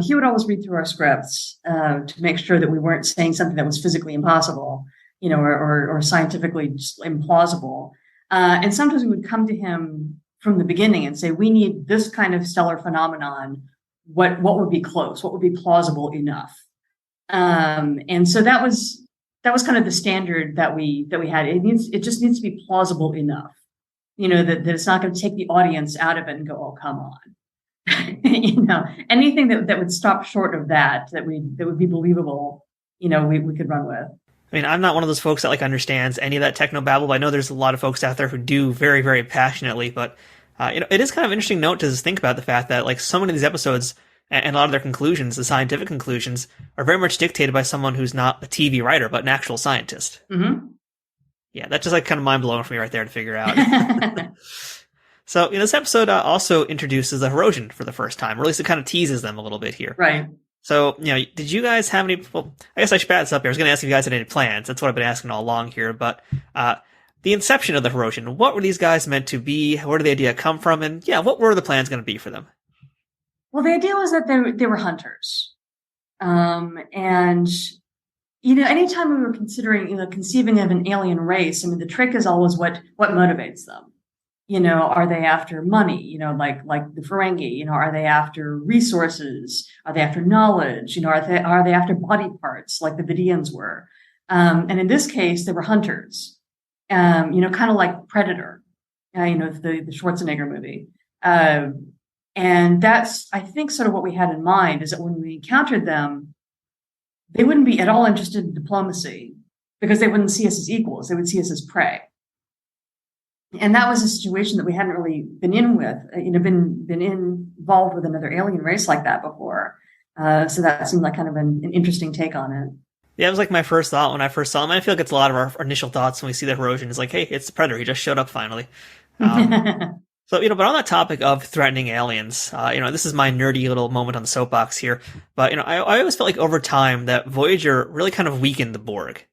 he would always read through our scripts to make sure that we weren't saying something that was physically impossible, or scientifically just implausible. And sometimes we would come to him from the beginning and say, we need this kind of stellar phenomenon. What would be close? What would be plausible enough? And so that was kind of the standard that we had. It just needs to be plausible enough, that it's not going to take the audience out of it and go, oh, come on. Anything that would stop short of that would be believable, we could run with. I mean, I'm not one of those folks that understands any of that technobabble, but I know there's a lot of folks out there who do very, very passionately. But it is kind of an interesting note to think about the fact that so many of these episodes and a lot of their conclusions, the scientific conclusions, are very much dictated by someone who's not a TV writer but an actual scientist. Mm-hmm. Yeah, that's just kind of mind blowing for me right there to figure out. So this episode also introduces the Revulsion for the first time, or at least it kind of teases them a little bit here. Right. So, did you guys have any, well, I guess I should bat this up here. I was going to ask if you guys had any plans. That's what I've been asking all along here. But the inception of the Revulsion, what were these guys meant to be? Where did the idea come from? And what were the plans going to be for them? Well, the idea was that they were hunters. And, anytime we were conceiving of an alien race, I mean, the trick is always what motivates them. Are they after money? Like the Ferengi, are they after resources? Are they after knowledge? Are they after body parts like the Vidians were? And in this case, they were hunters, kind of like Predator, the Schwarzenegger movie. And that's, I think, sort of what we had in mind, is that when we encountered them, they wouldn't be at all interested in diplomacy because they wouldn't see us as equals. They would see us as prey. And that was a situation that we hadn't really been in with, been involved with another alien race like that before. So that seemed like kind of an interesting take on it. Yeah, it was my first thought when I first saw him. I feel like it's a lot of our initial thoughts when we see the Revulsion. It's hey, it's the Predator. He just showed up finally. So, but on that topic of threatening aliens, this is my nerdy little moment on the soapbox here. But, I always felt like over time that Voyager really kind of weakened the Borg.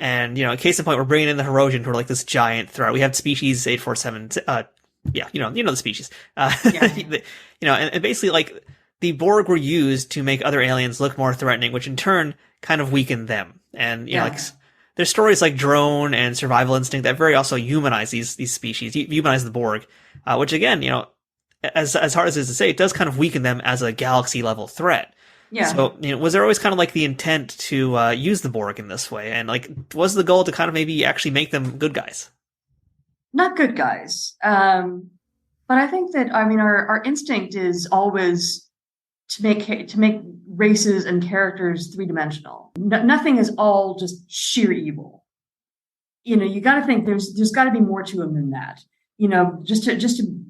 And, case in point, we're bringing in the Revulsion who are this giant threat. We have species 847, the species. And basically the Borg were used to make other aliens look more threatening, which in turn kind of weakened them. And, there's stories like Drone and Survival Instinct that very also humanize these species, humanize the Borg, which again, as hard as it is to say, it does kind of weaken them as a galaxy level threat. Yeah. So, was there always kind of the intent to use the Borg in this way? And was the goal to kind of maybe actually make them good guys? Not good guys. But I think that, our instinct is always to make races and characters three-dimensional. Nothing is all just sheer evil. You got to think there's got to be more to them than that. Just to,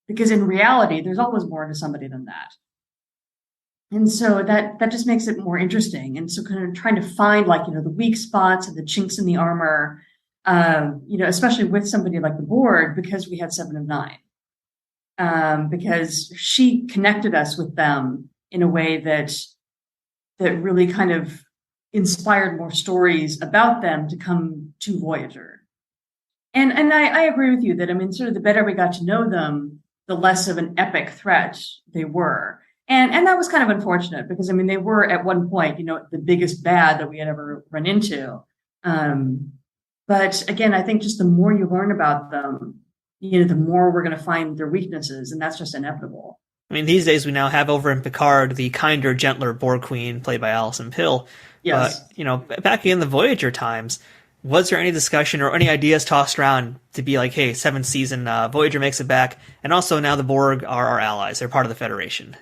because in reality, there's always more to somebody than that. And so that just makes it more interesting. And so kind of trying to find the weak spots and the chinks in the armor, especially with somebody like the Borg, because we had 7 of 9, because she connected us with them in a way that really kind of inspired more stories about them to come to Voyager. And I agree with you that, sort of the better we got to know them, the less of an epic threat they were. And that was kind of unfortunate because, they were at one point, the biggest bad that we had ever run into. But again, I think just the more you learn about them, the more we're going to find their weaknesses, and that's just inevitable. These days we now have over in Picard the kinder, gentler Borg Queen played by Alison Pill. Yes. But, back in the Voyager times, was there any discussion or any ideas tossed around to be hey, 7th season, Voyager makes it back, and also now the Borg are our allies. They're part of the Federation.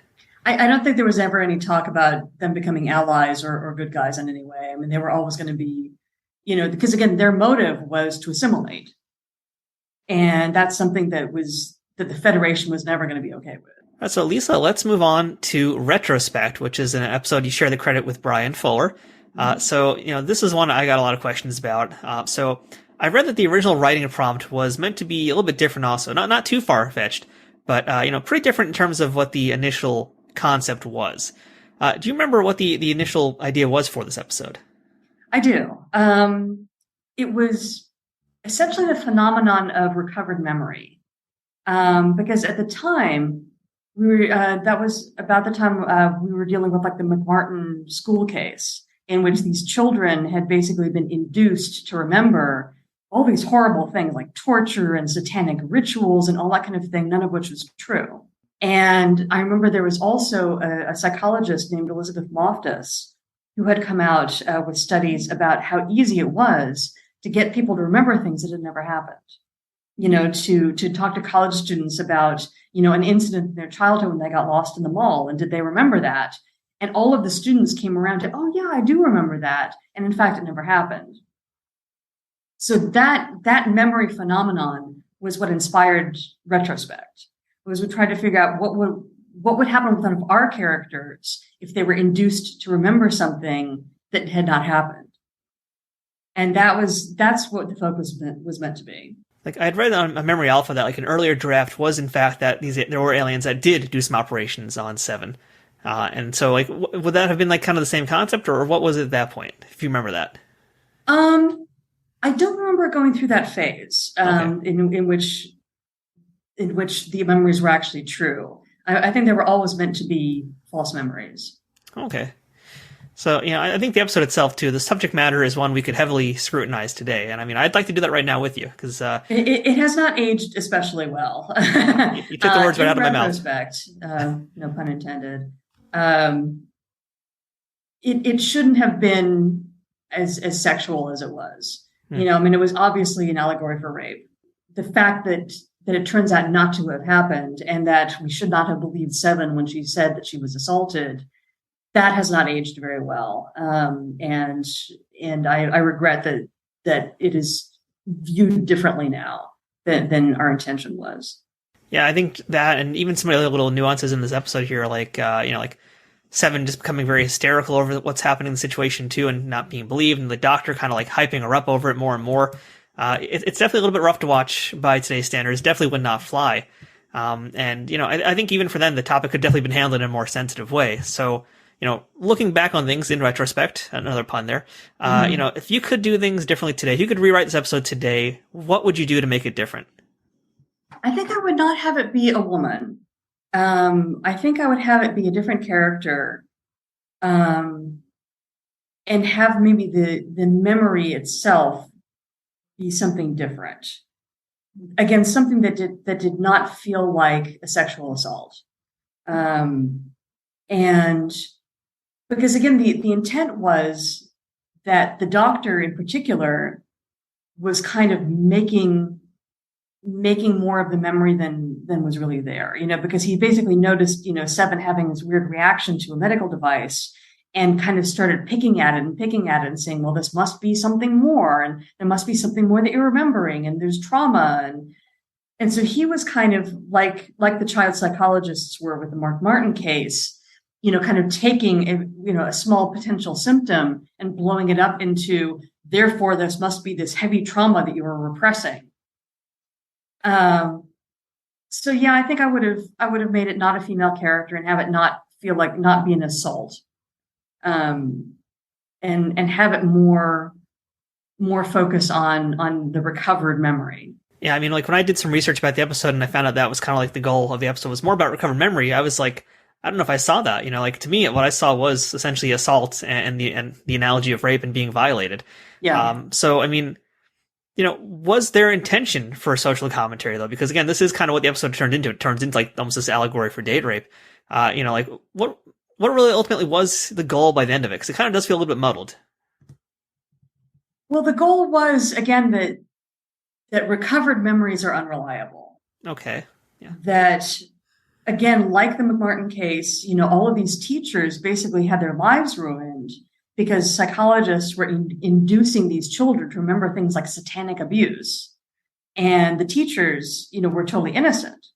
I don't think there was ever any talk about them becoming allies or good guys in any way. They were always going to be, because again, their motive was to assimilate. And that's something that the Federation was never going to be okay with. So Lisa, let's move on to Retrospect, which is an episode you share the credit with Brian Fuller. So, this is one I got a lot of questions about. So I read that the original writing prompt was meant to be a little bit different also, not too far-fetched, but, pretty different in terms of what the initial concept was. Do you remember what the initial idea was for this episode? I do. It was essentially the phenomenon of recovered memory. Because at the time, that was about the time we were dealing with the McMartin school case, in which these children had basically been induced to remember all these horrible things like torture and satanic rituals and all that kind of thing, none of which was true. And I remember there was also a psychologist named Elizabeth Loftus who had come out with studies about how easy it was to get people to remember things that had never happened. To talk to college students about, an incident in their childhood when they got lost in the mall, and did they remember that? And all of the students came around to, oh yeah, I do remember that. And in fact, it never happened. So that memory phenomenon was what inspired Retrospect. Was we tried to figure out what would happen with one of our characters if they were induced to remember something that had not happened. And that's what the focus was meant to be. Like, I had read on a Memory Alpha that, like, an earlier draft was, in fact, that there were aliens that did do some operations on Seven. And so, like, would that have been, like, kind of the same concept, or what was it at that point, if you remember that? I don't remember going through that phase, Okay. in which the memories were actually true. I think they were always meant to be false memories. Okay. So, I think the episode itself, too, the subject matter is one we could heavily scrutinize today. And, I mean, I'd like to do that right now with you, because... It has not aged especially well. You took the words right out of my mouth. Retrospect, no pun intended. It shouldn't have been as sexual as it was. It was obviously an allegory for rape. The fact that it turns out not to have happened, and that we should not have believed Seven when she said that she was assaulted, that has not aged very well. And I regret that it is viewed differently now than our intention was. Yeah, I think that, and even some other little nuances in this episode here, like, like Seven just becoming very hysterical over what's happening in the situation too, and not being believed, and the doctor kind of like hyping her up over it more and more. It's definitely a little bit rough to watch by today's standards. Definitely would not fly. And I think even for them, the topic could definitely been handled in a more sensitive way. So, looking back on things in retrospect, another pun there, if you could do things differently today, if you could rewrite this episode today, what would you do to make it different? I think I would not have it be a woman. I think I would have it be a different character, and have maybe the memory itself be something different. Again, something that did not feel like a sexual assault. And because again, the intent was that the doctor in particular was kind of making more of the memory than was really there, because he basically noticed, Seven having this weird reaction to a medical device, and kind of started picking at it and saying, well, this must be something more, and there must be something more that you're remembering, and there's trauma. And so he was kind of like the child psychologists were with the Mark Martin case, kind of taking a small potential symptom and blowing it up into, therefore, this must be this heavy trauma that you were repressing. So yeah, I think I would have made it not a female character and have it not feel like not be an assault. And have it more focus on the recovered memory. Yeah, I mean, like when I did some research about the episode and I found out that was kind of like the goal of the episode was more about recovered memory, I was like, I don't know if I saw that. Like to me, what I saw was essentially assault and the analogy of rape and being violated. Yeah. So I mean, was there intention for a social commentary though? Because again, this is kind of what the episode turned into. It turns into like almost this allegory for date rape. Like what really ultimately was the goal by the end of it? Because it kind of does feel a little bit muddled. Well, the goal was, again, that recovered memories are unreliable. Okay. Yeah. That, again, like the McMartin case, all of these teachers basically had their lives ruined because psychologists were inducing these children to remember things like satanic abuse. And the teachers, were totally innocent.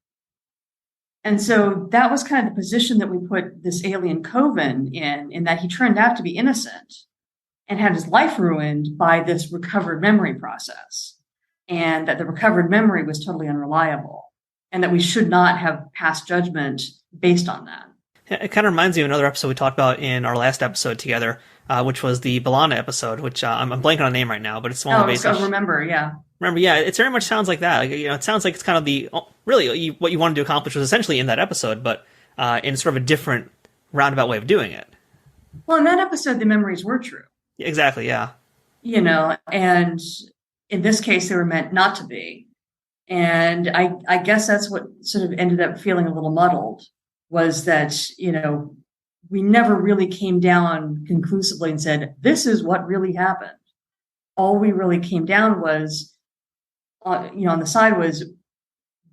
And so that was kind of the position that we put this alien Coven in that he turned out to be innocent and had his life ruined by this recovered memory process. And that the recovered memory was totally unreliable. And that we should not have passed judgment based on that. It kind of reminds me of another episode we talked about in our last episode together, which was the Balana episode, which I'm blanking on a name right now, but it's one of the basic. Remember, yeah. Remember, yeah, it very much sounds like that. Like, it sounds like it's kind of really what you wanted to accomplish was essentially in that episode, but in sort of a different roundabout way of doing it. Well, in that episode, the memories were true. Exactly, yeah. And in this case, they were meant not to be. And I guess that's what sort of ended up feeling a little muddled, was that, we never really came down conclusively and said, this is what really happened. All we really came down was, on the side was,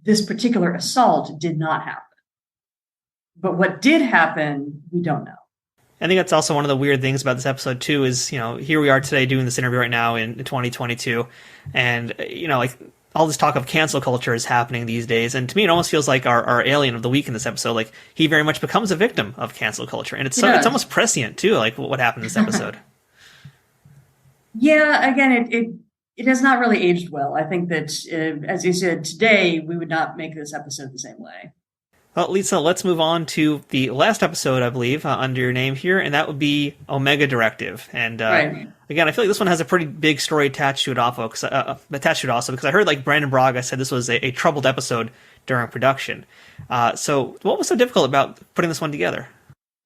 this particular assault did not happen. But what did happen, we don't know. I think that's also one of the weird things about this episode too is, here we are today doing this interview right now in 2022. And, like all this talk of cancel culture is happening these days. And to me, it almost feels like our alien of the week in this episode, like he very much becomes a victim of cancel culture. And it's almost prescient too, like what happened in this episode. Yeah, again, it has not really aged well. I think that, as you said, today we would not make this episode the same way. Well, Lisa, let's move on to the last episode, I believe, under your name here, and that would be Omega Directive. And right. Again, I feel like this one has a pretty big story attached to it also, because I heard like Brandon Braga said this was a troubled episode during production. So what was so difficult about putting this one together?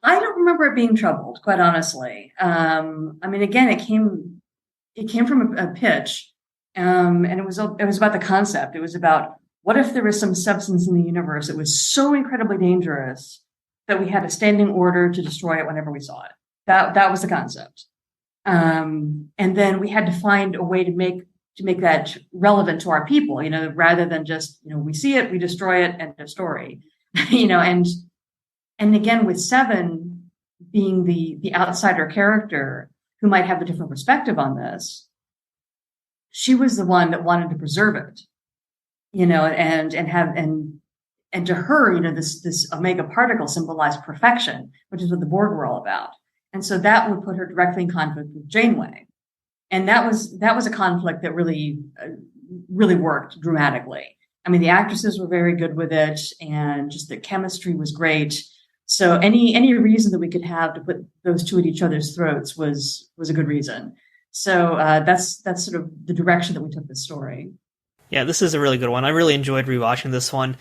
I don't remember it being troubled, quite honestly. Again, it came from a pitch, and it was about the concept. It was about, what if there was some substance in the universe that was so incredibly dangerous that we had a standing order to destroy it whenever we saw it? That was the concept. And then we had to find a way to make that relevant to our people, rather than just, we see it, we destroy it, end of story. And again, with Seven being the outsider character who might have a different perspective on this, she was the one that wanted to preserve it. And to her, this Omega particle symbolized perfection, which is what the Borg were all about. And so that would put her directly in conflict with Janeway. And that was a conflict that really, really worked dramatically. I mean, the actresses were very good with it, and just the chemistry was great. So any reason that we could have to put those two at each other's throats was a good reason. So that's sort of the direction that we took this story. Yeah, this is a really good one. I really enjoyed rewatching this one.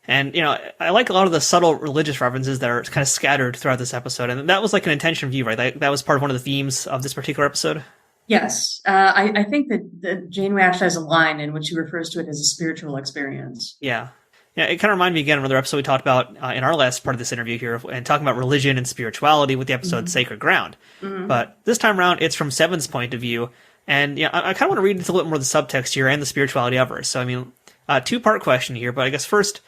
And, I like a lot of the subtle religious references that are kind of scattered throughout this episode. And that was like an intention of you, right? That was part of one of the themes of this particular episode? Yes. I think that Janeway actually has a line in which she refers to it as a spiritual experience. Yeah. Yeah, it kind of reminded me again of another episode we talked about in our last part of this interview here, and talking about religion and spirituality with the episode Sacred Ground. Mm-hmm. But this time around, it's from Seven's point of view. And I kind of want to read into a little bit more of the subtext here and the spirituality of her. So, two-part question here, but I guess first,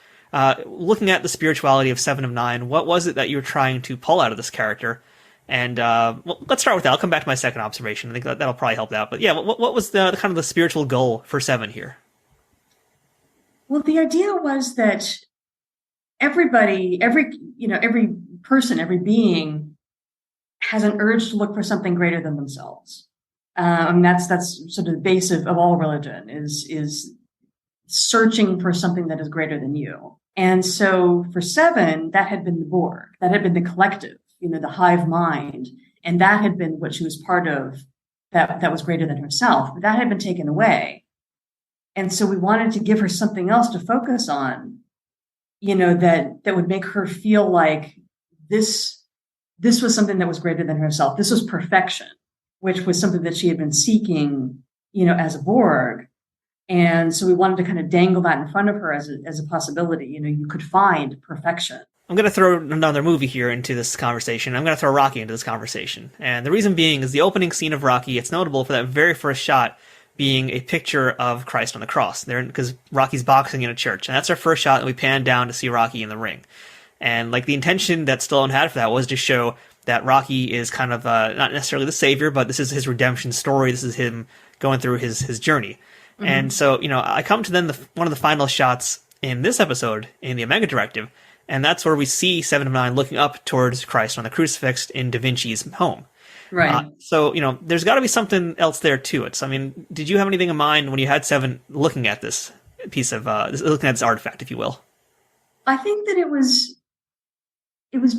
looking at the spirituality of 7 of 9, what was it that you were trying to pull out of this character? And let's start with that. I'll come back to my second observation. I think that'll probably help out. But yeah, what was the kind of the spiritual goal for 7 here? Well, the idea was that every person, every being has an urge to look for something greater than themselves. That's sort of the base of all religion is searching for something that is greater than you. And so for 7, that had been the Borg, that had been the collective, the hive mind. And that had been what she was part of that was greater than herself, but that had been taken away. And so we wanted to give her something else to focus on, that would make her feel like this was something that was greater than herself. This was perfection, which was something that she had been seeking, as a Borg. And so we wanted to kind of dangle that in front of her as a possibility. You could find perfection. I'm going to throw another movie here into this conversation. I'm going to throw Rocky into this conversation. And the reason being is the opening scene of Rocky, it's notable for that very first shot being a picture of Christ on the cross there, because Rocky's boxing in a church. And that's our first shot, and we pan down to see Rocky in the ring. And like the intention that Stallone had for that was to show that Rocky is kind of not necessarily the savior, but this is his redemption story. This is him going through his journey. Mm-hmm. And so, I come to then one of the final shots in this episode in the Omega Directive, and that's where we see 7 of 9 looking up towards Christ on the crucifix in Da Vinci's home. Right. So, there's got to be something else there to it. So, did you have anything in mind when you had 7 looking at this piece of, looking at this artifact, if you will? I think that it was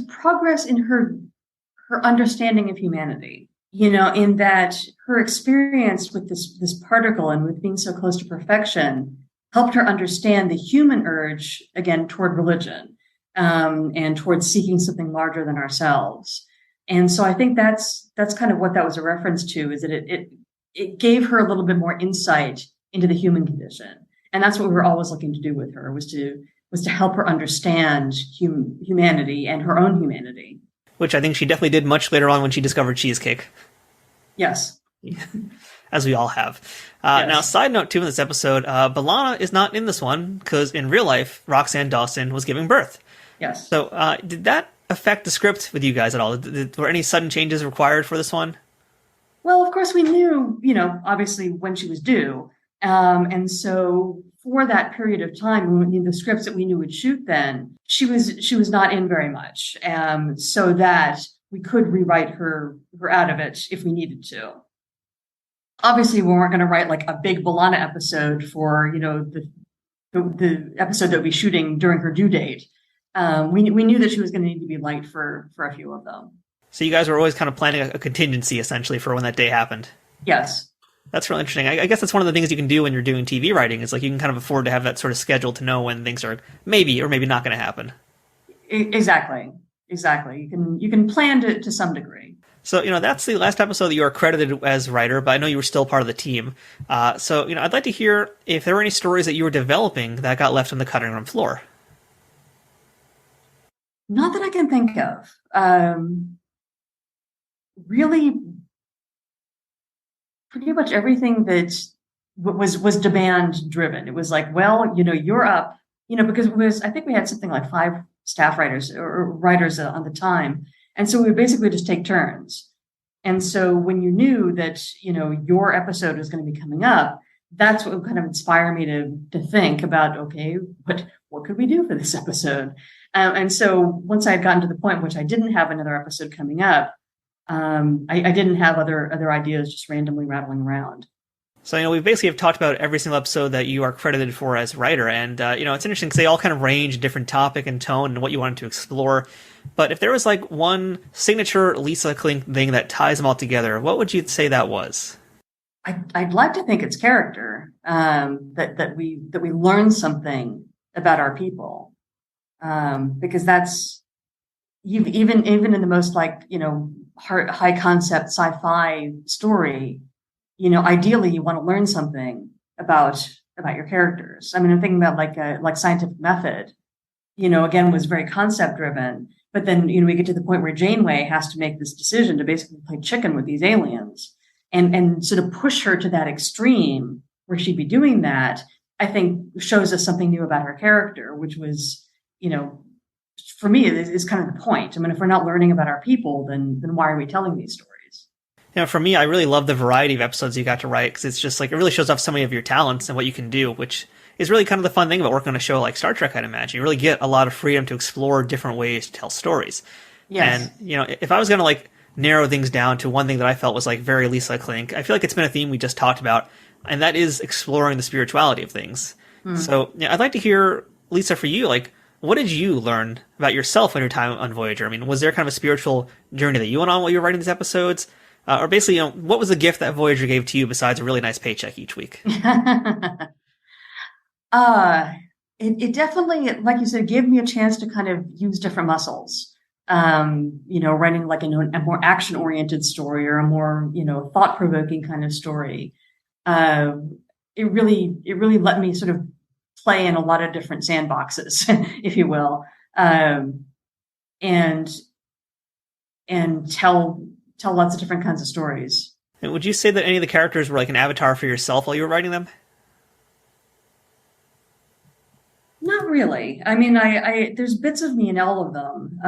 progress in her understanding of humanity, in that her experience with this particle and with being so close to perfection helped her understand the human urge, again, toward religion, and towards seeking something larger than ourselves. And so I think that's kind of what that was a reference to, is that it gave her a little bit more insight into the human condition. And that's what we were always looking to do with her, was to help her understand humanity and her own humanity. Which I think she definitely did much later on when she discovered cheesecake. Yes. As we all have. Yes. Now, side note, too, in this episode, B'Elanna is not in this one because in real life, Roxanne Dawson was giving birth. Yes. So did that affect the script with you guys at all? Were any sudden changes required for this one? Well, of course, we knew, obviously when she was due. And so for that period of time, the scripts that we knew would shoot then, she was not in very much, so that we could rewrite her out of it if we needed to. Obviously, we weren't going to write like a big B'Elanna episode for, the episode that we'll be shooting during her due date. We knew that she was going to need to be light for a few of them. So you guys were always kind of planning a contingency, essentially, for when that day happened. Yes. That's really interesting. I guess that's one of the things you can do when you're doing TV writing, is like you can kind of afford to have that sort of schedule to know when things are maybe or maybe not going to happen. Exactly. You can plan to some degree. So, that's the last episode that you are credited as writer, but I know you were still part of the team. So, I'd like to hear if there were any stories that you were developing that got left on the cutting room floor. Not that I can think of. Really, pretty much everything that was demand driven. It was like, well, you're up, because I think we had something like 5 staff writers or writers on the time. And so we would basically just take turns. And so when you knew that, your episode was going to be coming up, that's what would kind of inspire me to think about, okay, what could we do for this episode? And so once I had gotten to the point in which I didn't have another episode coming up, I didn't have other ideas just randomly rattling around. So, we basically have talked about every single episode that you are credited for as writer. And, it's interesting because they all kind of range different topic and tone and what you wanted to explore. But if there was like one signature Lisa Klink thing that ties them all together, what would you say that was? I'd like to think it's character, that we learn something about our people. Because that's even in the most high concept sci-fi story, ideally you want to learn something about your characters. I mean, I'm thinking about like Scientific Method, again, was very concept driven, but then, we get to the point where Janeway has to make this decision to basically play chicken with these aliens and sort of push her to that extreme where she'd be doing that, I think shows us something new about her character, which was, for me, is kind of the point. I mean, if we're not learning about our people, then why are we telling these stories? For me, I really love the variety of episodes you got to write, because it's just like, it really shows off so many of your talents and what you can do, which is really kind of the fun thing about working on a show like Star Trek, I'd imagine. You really get a lot of freedom to explore different ways to tell stories. Yes. And, if I was going to narrow things down to one thing that I felt was very Lisa Klink, I feel like it's been a theme we just talked about, and that is exploring the spirituality of things. So I'd like to hear, Lisa, for you, what did you learn about yourself in your time on Voyager? I mean, was there kind of a spiritual journey that you went on while you were writing these episodes? Or basically, what was the gift that Voyager gave to you besides a really nice paycheck each week? It definitely, like you said, gave me a chance to kind of use different muscles. Writing a more action-oriented story or a more, thought-provoking kind of story. It really let me sort of play in a lot of different sandboxes, if you will, and tell lots of different kinds of stories. And would you say that any of the characters were like an avatar for yourself while you were writing them? Not really. I mean, there's bits of me in all of them.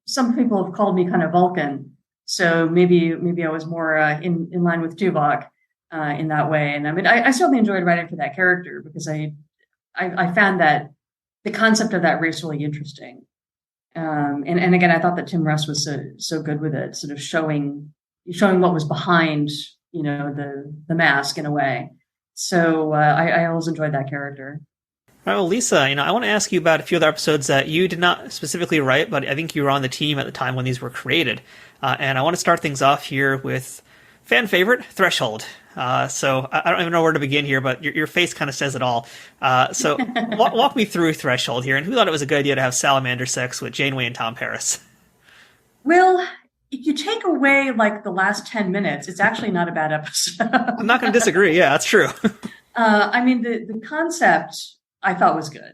Some people have called me kind of Vulcan, so maybe I was more in line with Tuvok in that way. And I mean, I certainly enjoyed writing for that character because I found that the concept of that race really interesting. And again, I thought that Tim Russ was so good with it, sort of showing what was behind, the mask in a way. So I always enjoyed that character. All right, well, Lisa, I want to ask you about a few other episodes that you did not specifically write, but I think you were on the team at the time when these were created. And I want to start things off here with fan favorite, Threshold. So I don't even know where to begin here, but your face kind of says it all. So walk me through Threshold here, and who thought it was a good idea to have salamander sex with Janeway and Tom Paris? Well, if you take away like the last 10 minutes, it's actually not a bad episode. I'm not going to disagree. Yeah, that's true. I mean, the concept I thought was good.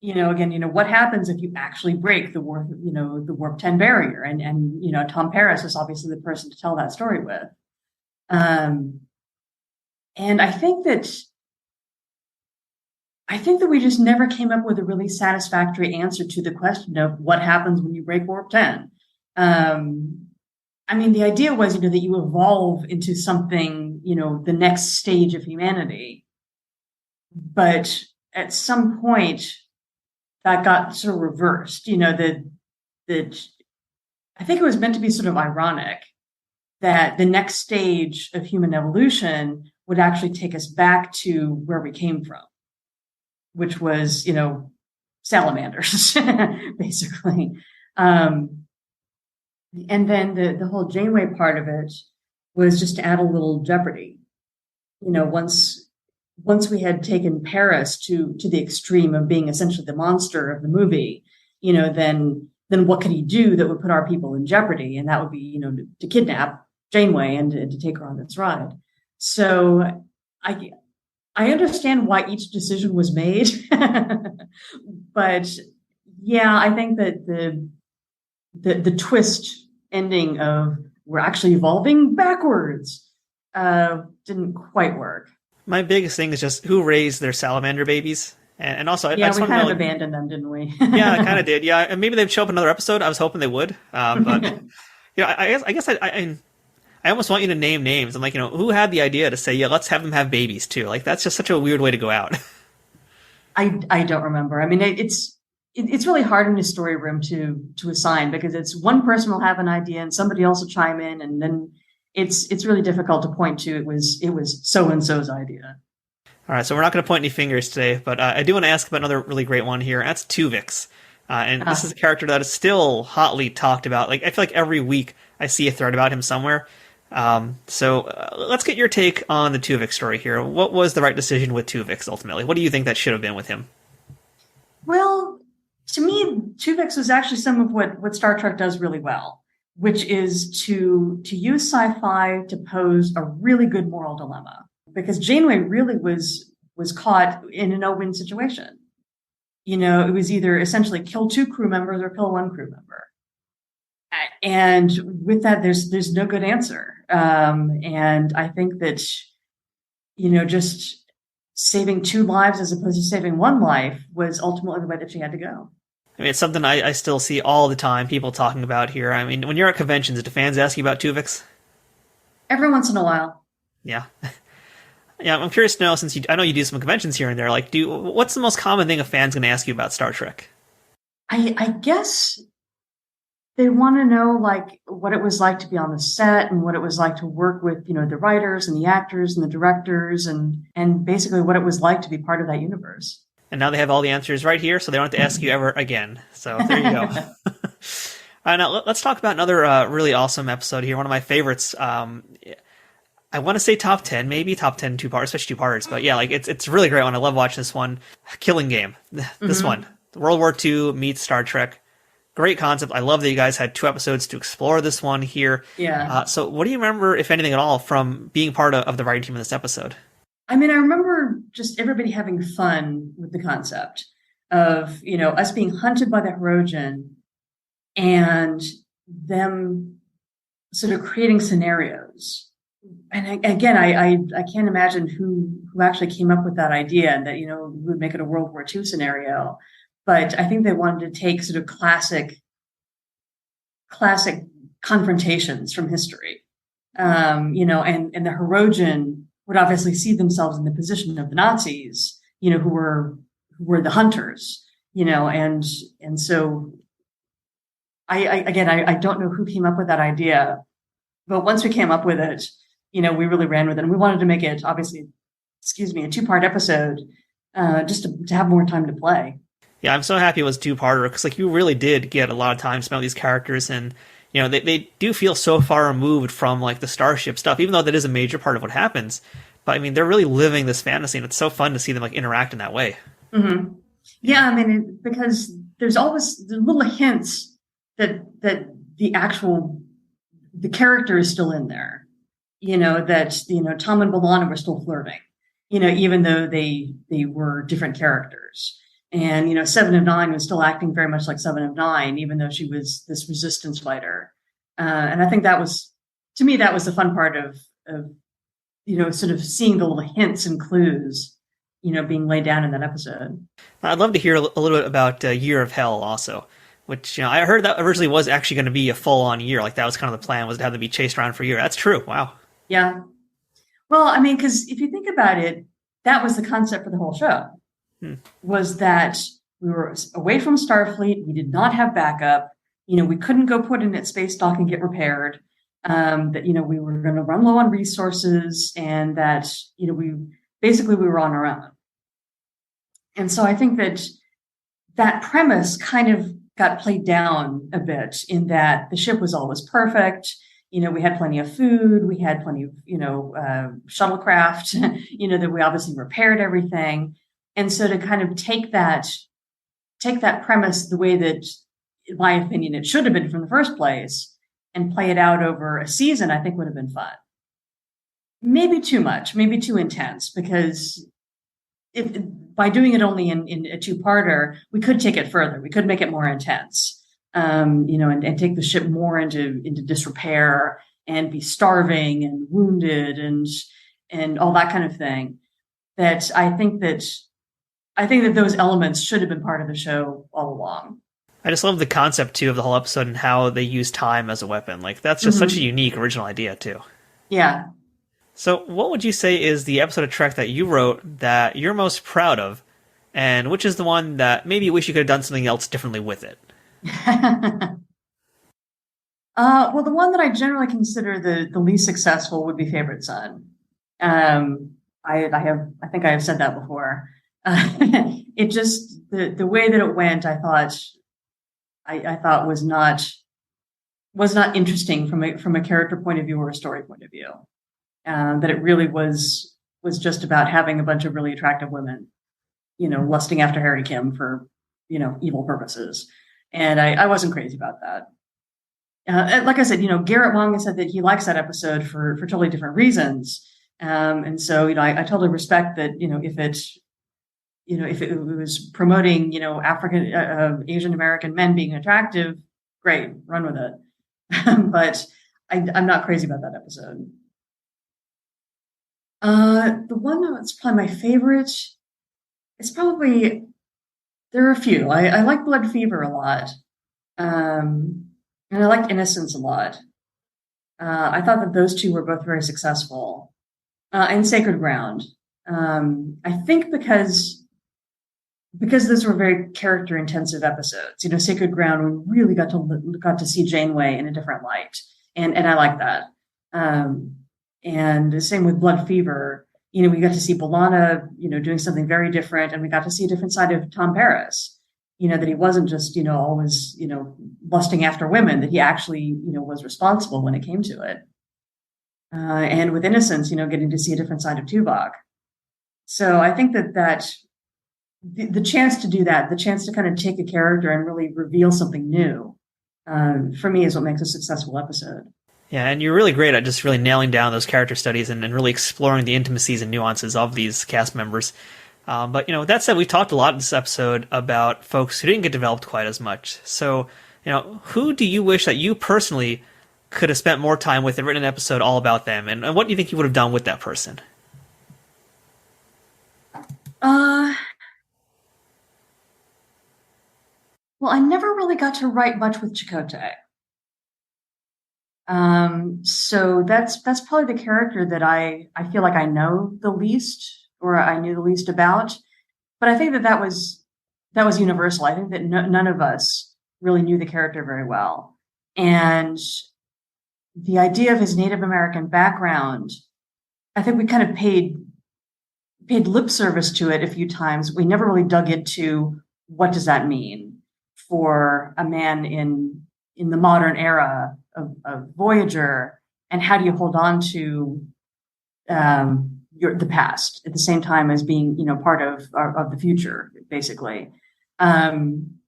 Again, what happens if you actually break the warp 10 barrier? And Tom Paris is obviously the person to tell that story with. And I think that we just never came up with a really satisfactory answer to the question of what happens when you break warp 10. I mean, the idea was, that you evolve into something, the next stage of humanity. But at some point, that got sort of reversed, that I think it was meant to be sort of ironic that the next stage of human evolution would actually take us back to where we came from, which was, salamanders, basically. And then the whole Janeway part of it was just to add a little jeopardy. Once we had taken Paris to the extreme of being essentially the monster of the movie, then what could he do that would put our people in jeopardy? And that would be, to kidnap Janeway and to take her on this ride. So I understand why each decision was made, but yeah, I think that the twist ending of we're actually evolving backwards didn't quite work. My biggest thing is just who raised their salamander babies. And also, I we kind of abandoned them, didn't we? Yeah, I kind of did. Yeah, and maybe they'd show up in another episode. I was hoping they would. But I guess I almost want you to name names. I'm like, who had the idea to say, yeah, let's have them have babies too? Like, that's just such a weird way to go out. I don't remember. I mean, it's really hard in a story room to assign, because it's one person will have an idea and somebody else will chime in, and then it's really difficult to point to it was so and so's idea. All right, so we're not going to point any fingers today, but I do want to ask about another really great one here. That's Tuvix. And this is a character that is still hotly talked about. Like, I feel like every week I see a thread about him somewhere. So let's get your take on the Tuvix story here. What was the right decision with Tuvix ultimately? What do you think that should have been with him? Well, to me, Tuvix was actually some of what Star Trek does really well, which is to use sci-fi to pose a really good moral dilemma. Because Janeway really was caught in a no-win situation. It was either essentially kill 2 crew members or kill 1 crew member. And with that, there's no good answer. And I think that, just saving 2 lives as opposed to saving 1 life was ultimately the way that she had to go. I mean, it's something I still see all the time, people talking about here. I mean, when you're at conventions, do fans ask you about Tuvix? Every once in a while. Yeah. Yeah, I'm curious to know, since I know you do some conventions here and there, like, what's the most common thing a fan's going to ask you about Star Trek? I guess they want to know, like, what it was like to be on the set and what it was like to work with, the writers and the actors and the directors and basically what it was like to be part of that universe. And now they have all the answers right here, so they don't have to ask you ever again. So there you go. All right, now let's talk about another really awesome episode here. One of my favorites. I want to say top 10, maybe top 10 2-part, especially 2-parters. But yeah, like it's a really great one. I love watching this one. Killing Game. This one. World War II meets Star Trek. Great concept. I love that you guys had 2 episodes to explore this one here. Yeah. So what do you remember, if anything at all, from being part of the writing team of this episode? I mean, I remember just everybody having fun with the concept of, us being hunted by the Revulsion and them sort of creating scenarios. And again, I can't imagine who actually came up with that idea that, would make it a World War II scenario. But I think they wanted to take sort of classic confrontations from history, and the Revulsion would obviously see themselves in the position of the Nazis, who were the hunters, and so I don't know who came up with that idea, but once we came up with it, we really ran with it, and we wanted to make it obviously, a 2-part episode, just to have more time to play. Yeah, I'm so happy it was 2-parter, because like you really did get a lot of time spent with these characters, and they do feel so far removed from like the Starship stuff, even though that is a major part of what happens. But I mean, they're really living this fantasy, and it's so fun to see them like interact in that way. Mm-hmm. Yeah, I mean, because there's always the little hints that the actual the character is still in there. That Tom and B'Elanna were still flirting. Even though they were different characters. And, Seven of Nine was still acting very much like Seven of Nine, even though she was this resistance fighter. And I think that was the fun part of sort of seeing the little hints and clues, being laid down in that episode. I'd love to hear a little bit about Year of Hell also, which, I heard that originally was actually going to be a full-on year. Like, that was kind of the plan, was to have them be chased around for a year. That's true. Wow. Yeah. Well, I mean, because if you think about it, that was the concept for the whole show, was that we were away from Starfleet. We did not have backup. We couldn't go put in at space dock and get repaired. That, we were going to run low on resources, and that, we were on our own. And so I think that premise kind of got played down a bit, in that the ship was always perfect. We had plenty of food, we had plenty of, shuttlecraft, that we obviously repaired everything. And so to kind of take that premise the way that, in my opinion, it should have been from the first place, and play it out over a season, I think would have been fun. Maybe too much, maybe too intense, because by doing it only in a two-parter, we could take it further. We could make it more intense. And take the ship more into disrepair, and be starving and wounded and all that kind of thing. That I think that those elements should have been part of the show all along. I just love the concept too of the whole episode and how they use time as a weapon. Like, that's just such a unique original idea too. Yeah. So what would you say is the episode of Trek that you wrote that you're most proud of, and which is the one that maybe you wish you could have done something else differently with it? Well, the one that I generally consider the least successful would be Favorite Son. I think I have said that before. It just, the way that it went, I thought was not interesting from a character point of view or a story point of view. That it really was just about having a bunch of really attractive women, lusting after Harry Kim for, evil purposes. And I wasn't crazy about that. Like I said, Garrett Wang has said that he likes that episode for totally different reasons. And so, I totally respect that, if it was promoting, African, Asian American men being attractive, great, run with it. But I'm not crazy about that episode. The one that's probably my favorite, it's probably, there are a few. I like Blood Fever a lot. And I liked Innocence a lot. I thought that those two were both very successful. And Sacred Ground. I think because those were very character intensive episodes. Sacred Ground, we really got to see Janeway in a different light. And I like that. And the same with Blood Fever. We got to see B'Elanna, doing something very different, and we got to see a different side of Tom Paris. That he wasn't just, always, lusting after women, that he actually, was responsible when it came to it. And with Innocence, getting to see a different side of Tuvok. So I think that the chance to do that, the chance to kind of take a character and really reveal something new, for me is what makes a successful episode. Yeah, and you're really great at just really nailing down those character studies and really exploring the intimacies and nuances of these cast members. But, with that said, we talked a lot in this episode about folks who didn't get developed quite as much. So, who do you wish that you personally could have spent more time with and written an episode all about them? And what do you think you would have done with that person? Well, I never really got to write much with Chakotay. So that's probably the character that I feel like I know the least, or I knew the least about. But I think that was universal. I think that none of us really knew the character very well. And the idea of his Native American background, I think we kind of paid lip service to it a few times. We never really dug into what does that mean for a man in the modern era of Voyager, and how do you hold on to the past at the same time as being, part of the future, basically. And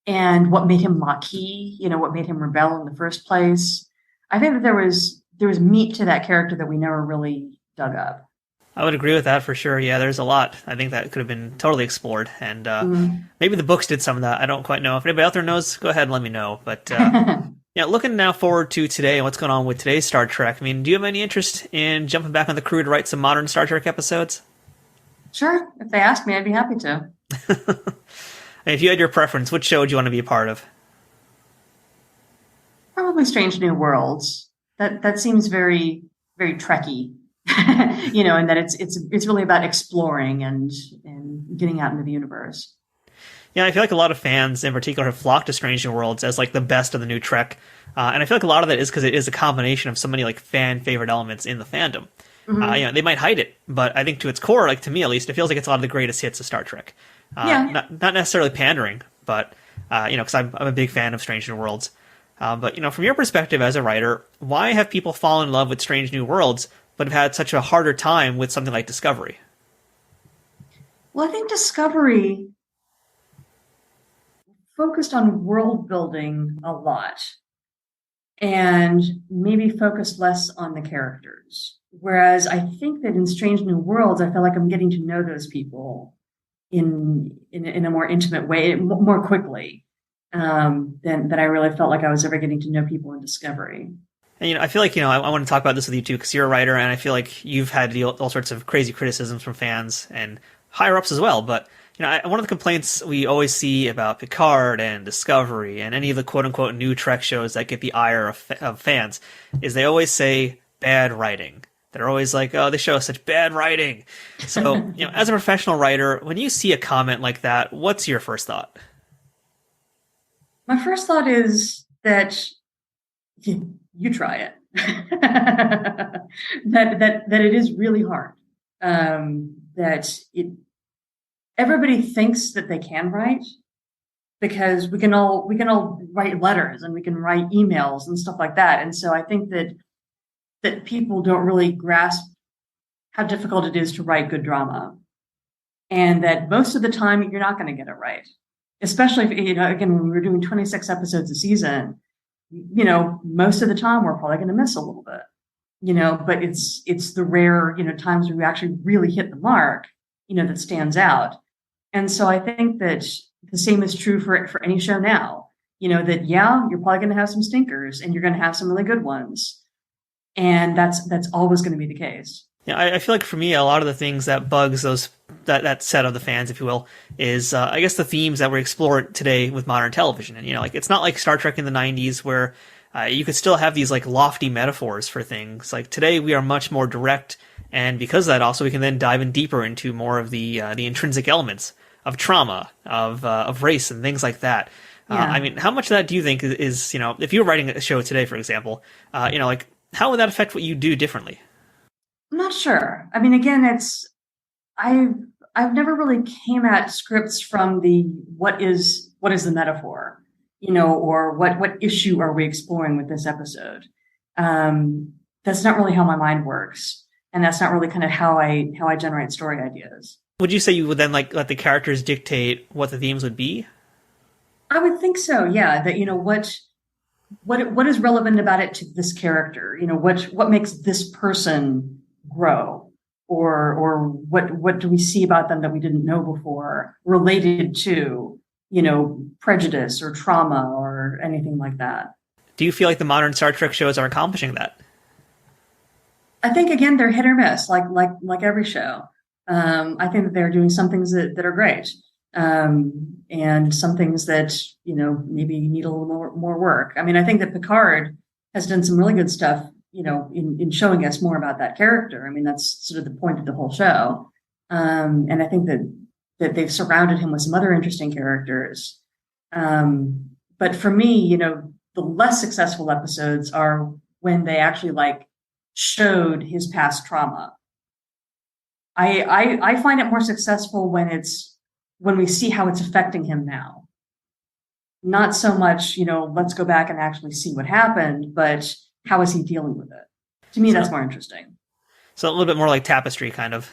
what made him Maquis, what made him rebel in the first place. I think that there was meat to that character that we never really dug up. I would agree with that for sure. Yeah, there's a lot. I think that could have been totally explored. And maybe the books did some of that. I don't quite know. If anybody out there knows, go ahead and let me know. But yeah, looking now forward to today and what's going on with today's Star Trek, I mean, do you have any interest in jumping back on the crew to write some modern Star Trek episodes? Sure. If they ask me, I'd be happy to. If you had your preference, which show would you want to be a part of? Probably Strange New Worlds. That seems very, very Trekky. And that it's really about exploring and getting out into the universe. Yeah, I feel like a lot of fans in particular have flocked to Strange New Worlds as like the best of the new Trek. And I feel like a lot of that is because it is a combination of so many like fan favorite elements in the fandom. They might hide it, but I think to its core, like to me at least, it feels like it's a lot of the greatest hits of Star Trek. Not necessarily pandering, but because I'm a big fan of Strange New Worlds. But from your perspective as a writer, why have people fallen in love with Strange New Worlds but have had such a harder time with something like Discovery? Well, I think Discovery focused on world building a lot and maybe focused less on the characters. Whereas I think that in Strange New Worlds, I feel like I'm getting to know those people in a more intimate way, more quickly than I really felt like I was ever getting to know people in Discovery. And, I feel like, I want to talk about this with you too, because you're a writer, and I feel like you've had all sorts of crazy criticisms from fans and higher ups as well. But, one of the complaints we always see about Picard and Discovery and any of the quote unquote new Trek shows that get the ire of fans is they always say bad writing. They're always like, oh, they show us such bad writing. So, as a professional writer, when you see a comment like that, what's your first thought? My first thought is that you try it. that it is really hard. Everybody thinks that they can write because we can all write letters and we can write emails and stuff like that. And so I think that people don't really grasp how difficult it is to write good drama, and that most of the time you're not going to get it right. Especially if, again, when we're doing 26 episodes a season, most of the time we're probably going to miss a little bit, but it's the rare, times where we actually really hit the mark, that stands out. And so I think that the same is true for any show now, that, you're probably going to have some stinkers and you're going to have some really good ones. And that's always going to be the case. Yeah, I feel like for me, a lot of the things that bugs that set of the fans, if you will, is I guess the themes that we explore today with modern television. And it's not like Star Trek in the 90s where you could still have these like lofty metaphors for things. Like today, we are much more direct, and because of that, also we can then dive in deeper into more of the intrinsic elements of trauma, of race, and things like that. Yeah. How much of that do you think is if you were writing a show today, for example, how would that affect what you do differently? I'm not sure. Again, I've never really came at scripts from the what is the metaphor, or what issue are we exploring with this episode. That's not really how my mind works, and that's not really kind of how I generate story ideas. Would you say you would then let the characters dictate what the themes would be? I would think so. Yeah. That what is relevant about it to this character? What makes this person grow, or what do we see about them that we didn't know before, related to prejudice or trauma or anything like that. Do you feel like the modern Star Trek shows are accomplishing that? I think again they're hit or miss, like every show. I think that they're doing some things that are great, and some things that maybe need a little more work. I think that Picard has done some really good stuff, in showing us more about that character. That's sort of the point of the whole show. And I think that they've surrounded him with some other interesting characters. But for me, the less successful episodes are when they actually showed his past trauma. I find it more successful when we see how it's affecting him now. Not so much, let's go back and actually see what happened, but how is he dealing with it? To me, that's more interesting. So a little bit more like Tapestry, kind of.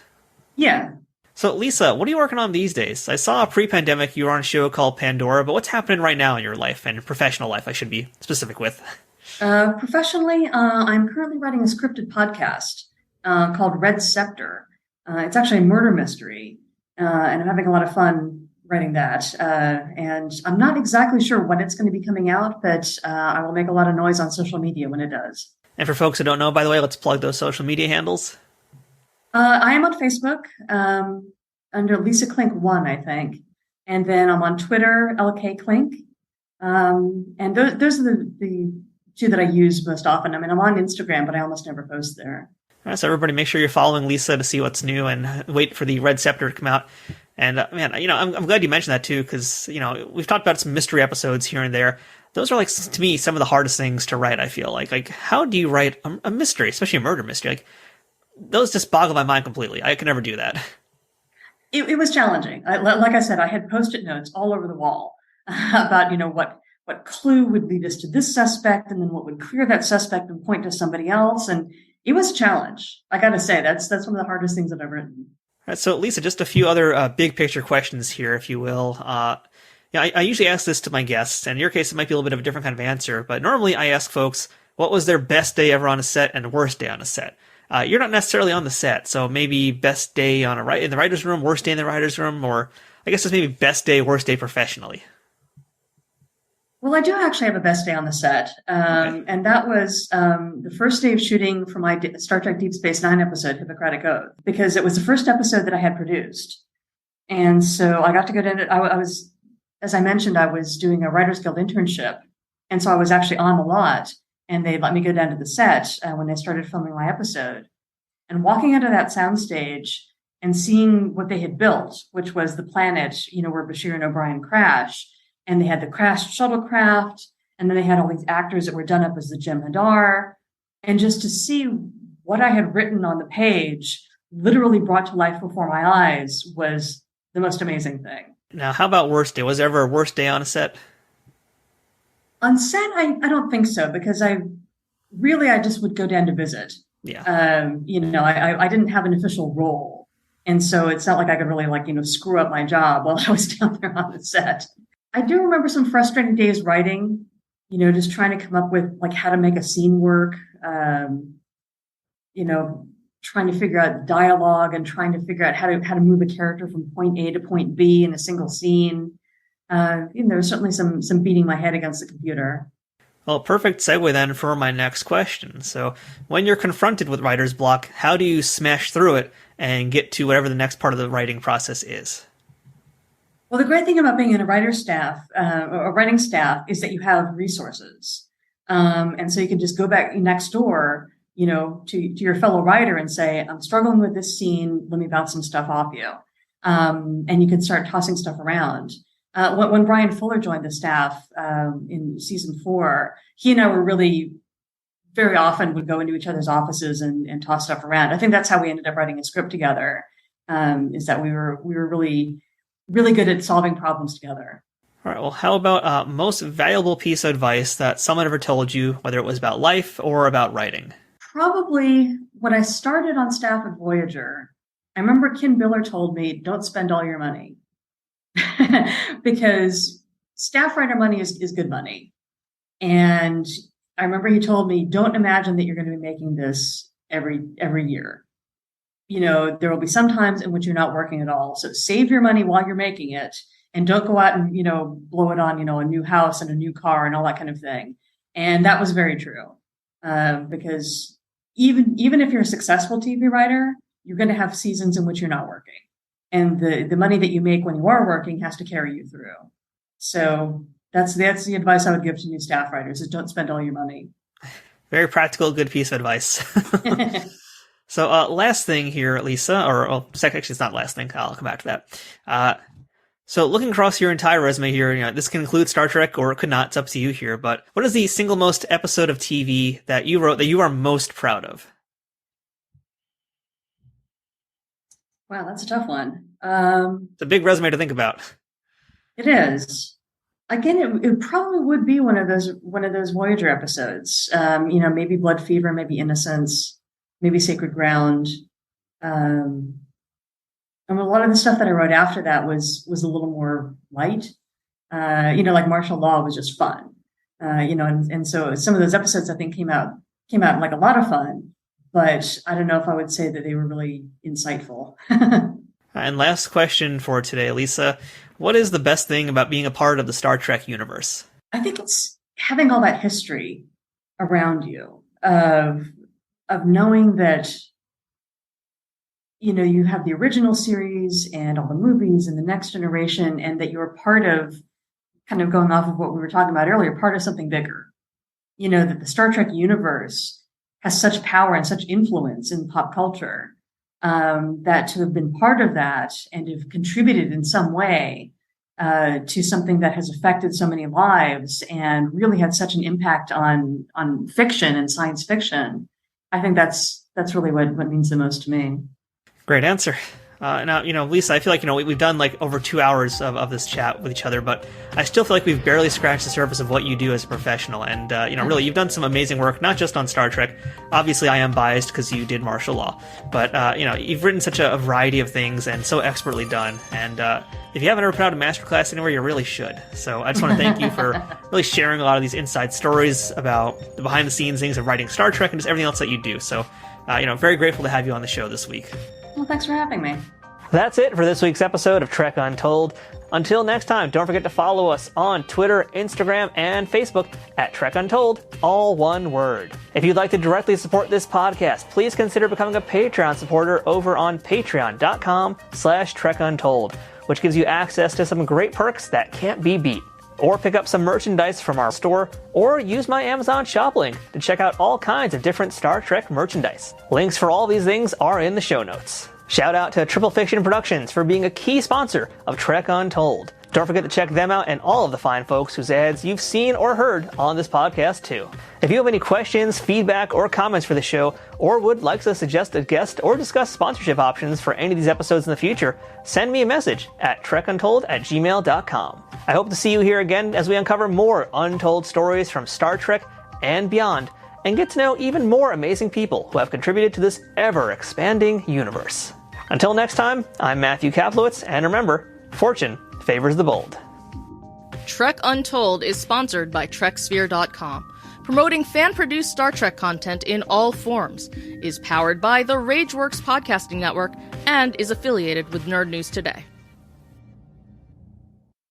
Yeah. So, Lisa, what are you working on these days? I saw pre-pandemic you were on a show called Pandora, but what's happening right now in your life and professional life, I should be specific with? Professionally, I'm currently writing a scripted podcast called Red Scepter. It's actually a murder mystery, and I'm having a lot of fun writing that. And I'm not exactly sure when it's going to be coming out, but I will make a lot of noise on social media when it does. And for folks who don't know, by the way, let's plug those social media handles. I am on Facebook under Lisa Klink 1, I think. And then I'm on Twitter, LK Klink. And those are the two that I use most often. I mean, I'm on Instagram, but I almost never post there. All right, so everybody make sure you're following Lisa to see what's new and wait for the Red Scepter to come out. And man, I'm glad you mentioned that too, because, we've talked about some mystery episodes here and there. Those are, like, to me, some of the hardest things to write, I feel like. Like, how do you write a mystery, especially a murder mystery? Like, those just boggle my mind completely. I could never do that. It was challenging. Like I said, I had Post-it notes all over the wall about, what clue would lead us to this suspect, and then what would clear that suspect and point to somebody else. And it was a challenge. I got to say, that's one of the hardest things that I've written. All right, so Lisa, just a few other big picture questions here, if you will. I usually ask this to my guests, and in your case, it might be a little bit of a different kind of answer, but normally I ask folks, what was their best day ever on a set and worst day on a set? You're not necessarily on the set, so maybe best day in the writer's room, worst day in the writer's room, or I guess it's maybe best day, worst day professionally. Well, I do actually have a best day on the set, okay. And that was the first day of shooting for my Star Trek Deep Space Nine episode, Hippocratic Oath, because it was the first episode that I had produced. And so I got to go to it. I was, as I mentioned, I was doing a Writers Guild internship, and so I was actually on the lot, and they let me go down to the set when they started filming my episode. And walking out of that soundstage and seeing what they had built, which was the planet, where Bashir and O'Brien crash, and they had the crashed shuttlecraft, and then they had all these actors that were done up as the Jem'Hadar, and just to see what I had written on the page literally brought to life before my eyes was the most amazing thing. Now, how about worst day? Was there ever a worst day on a set? On set, I don't think so, because I just would go down to visit. Yeah. I didn't have an official role. And so it's not like I could really screw up my job while I was down there on the set. I do remember some frustrating days writing, just trying to come up with how to make a scene work, trying to figure out dialogue and trying to figure out how to move a character from point A to point B in a single scene. There was certainly some beating my head against the computer. Well, perfect segue then for my next question. So when you're confronted with writer's block, how do you smash through it and get to whatever the next part of the writing process is? Well, the great thing about being in a writer's staff, or writing staff, is that you have resources. And so you can just go back next door, to your fellow writer and say, I'm struggling with this scene. Let me bounce some stuff off you. And you can start tossing stuff around. When Brian Fuller joined the staff in season 4, he and I were really very often would go into each other's offices and toss stuff around. I think that's how we ended up writing a script together, is that we were really good at solving problems together. All right. Well, how about most valuable piece of advice that someone ever told you, whether it was about life or about writing? Probably when I started on staff at Voyager, I remember Ken Biller told me, don't spend all your money. Because staff writer money is good money. And I remember he told me, don't imagine that you're going to be making this every year. There will be some times in which you're not working at all. So save your money while you're making it, and don't go out and, blow it on, a new house and a new car and all that kind of thing. And that was very true. Because even if you're a successful TV writer, you're going to have seasons in which you're not working. And the money that you make when you are working has to carry you through. So that's the advice I would give to new staff writers, is don't spend all your money. Very practical, good piece of advice. So last thing here, Lisa, actually it's not last thing, I'll come back to that. So looking across your entire resume here, this can include Star Trek or it could not, it's up to you here, but what is the single most episode of TV that you wrote that you are most proud of? Wow, that's a tough one. It's a big resume to think about. It is. Again, it probably would be one of those Voyager episodes. Maybe Blood Fever, maybe Innocence, maybe Sacred Ground. And a lot of the stuff that I wrote after that was a little more light. Like Martial Law was just fun. and so some of those episodes I think came out like a lot of fun, but I don't know if I would say that they were really insightful. And last question for today, Lisa, what is the best thing about being a part of the Star Trek universe? I think it's having all that history around you of knowing that, you have the original series and all the movies and the Next Generation, and that you're part of, kind of going off of what we were talking about earlier, part of something bigger. That the Star Trek universe has such power and such influence in pop culture, that to have been part of that and have contributed in some way to something that has affected so many lives and really had such an impact on fiction and science fiction, I think that's really what means the most to me. Great answer. Now, Lisa, I feel like, we've done like over 2 hours of this chat with each other, but I still feel like we've barely scratched the surface of what you do as a professional. And, really, you've done some amazing work, not just on Star Trek. Obviously, I am biased because you did martial law, but, you've written such a variety of things and so expertly done. And, if you haven't ever put out a masterclass anywhere, you really should. So I just want to thank you for really sharing a lot of these inside stories about the behind the scenes things of writing Star Trek and just everything else that you do. So, very grateful to have you on the show this week. Well, thanks for having me. That's it for this week's episode of Trek Untold. Until next time, don't forget to follow us on Twitter, Instagram, and Facebook at Trek Untold, all one word. If you'd like to directly support this podcast, please consider becoming a Patreon supporter over on patreon.com/TrekUntold, which gives you access to some great perks that can't be beat. Or pick up some merchandise from our store, or use my Amazon shop link to check out all kinds of different Star Trek merchandise. Links for all these things are in the show notes. Shout out to Triple Fiction Productions for being a key sponsor of Trek Untold. Don't forget to check them out and all of the fine folks whose ads you've seen or heard on this podcast too. If you have any questions, feedback, or comments for the show, or would like to suggest a guest or discuss sponsorship options for any of these episodes in the future, send me a message at trekuntold@gmail.com. I hope to see you here again as we uncover more untold stories from Star Trek and beyond, and get to know even more amazing people who have contributed to this ever-expanding universe. Until next time, I'm Matthew Kaplowitz, and remember, fortune favors the bold. Trek Untold is sponsored by TrekSphere.com, promoting fan-produced Star Trek content in all forms, is powered by the RageWorks podcasting network, and is affiliated with Nerd News Today.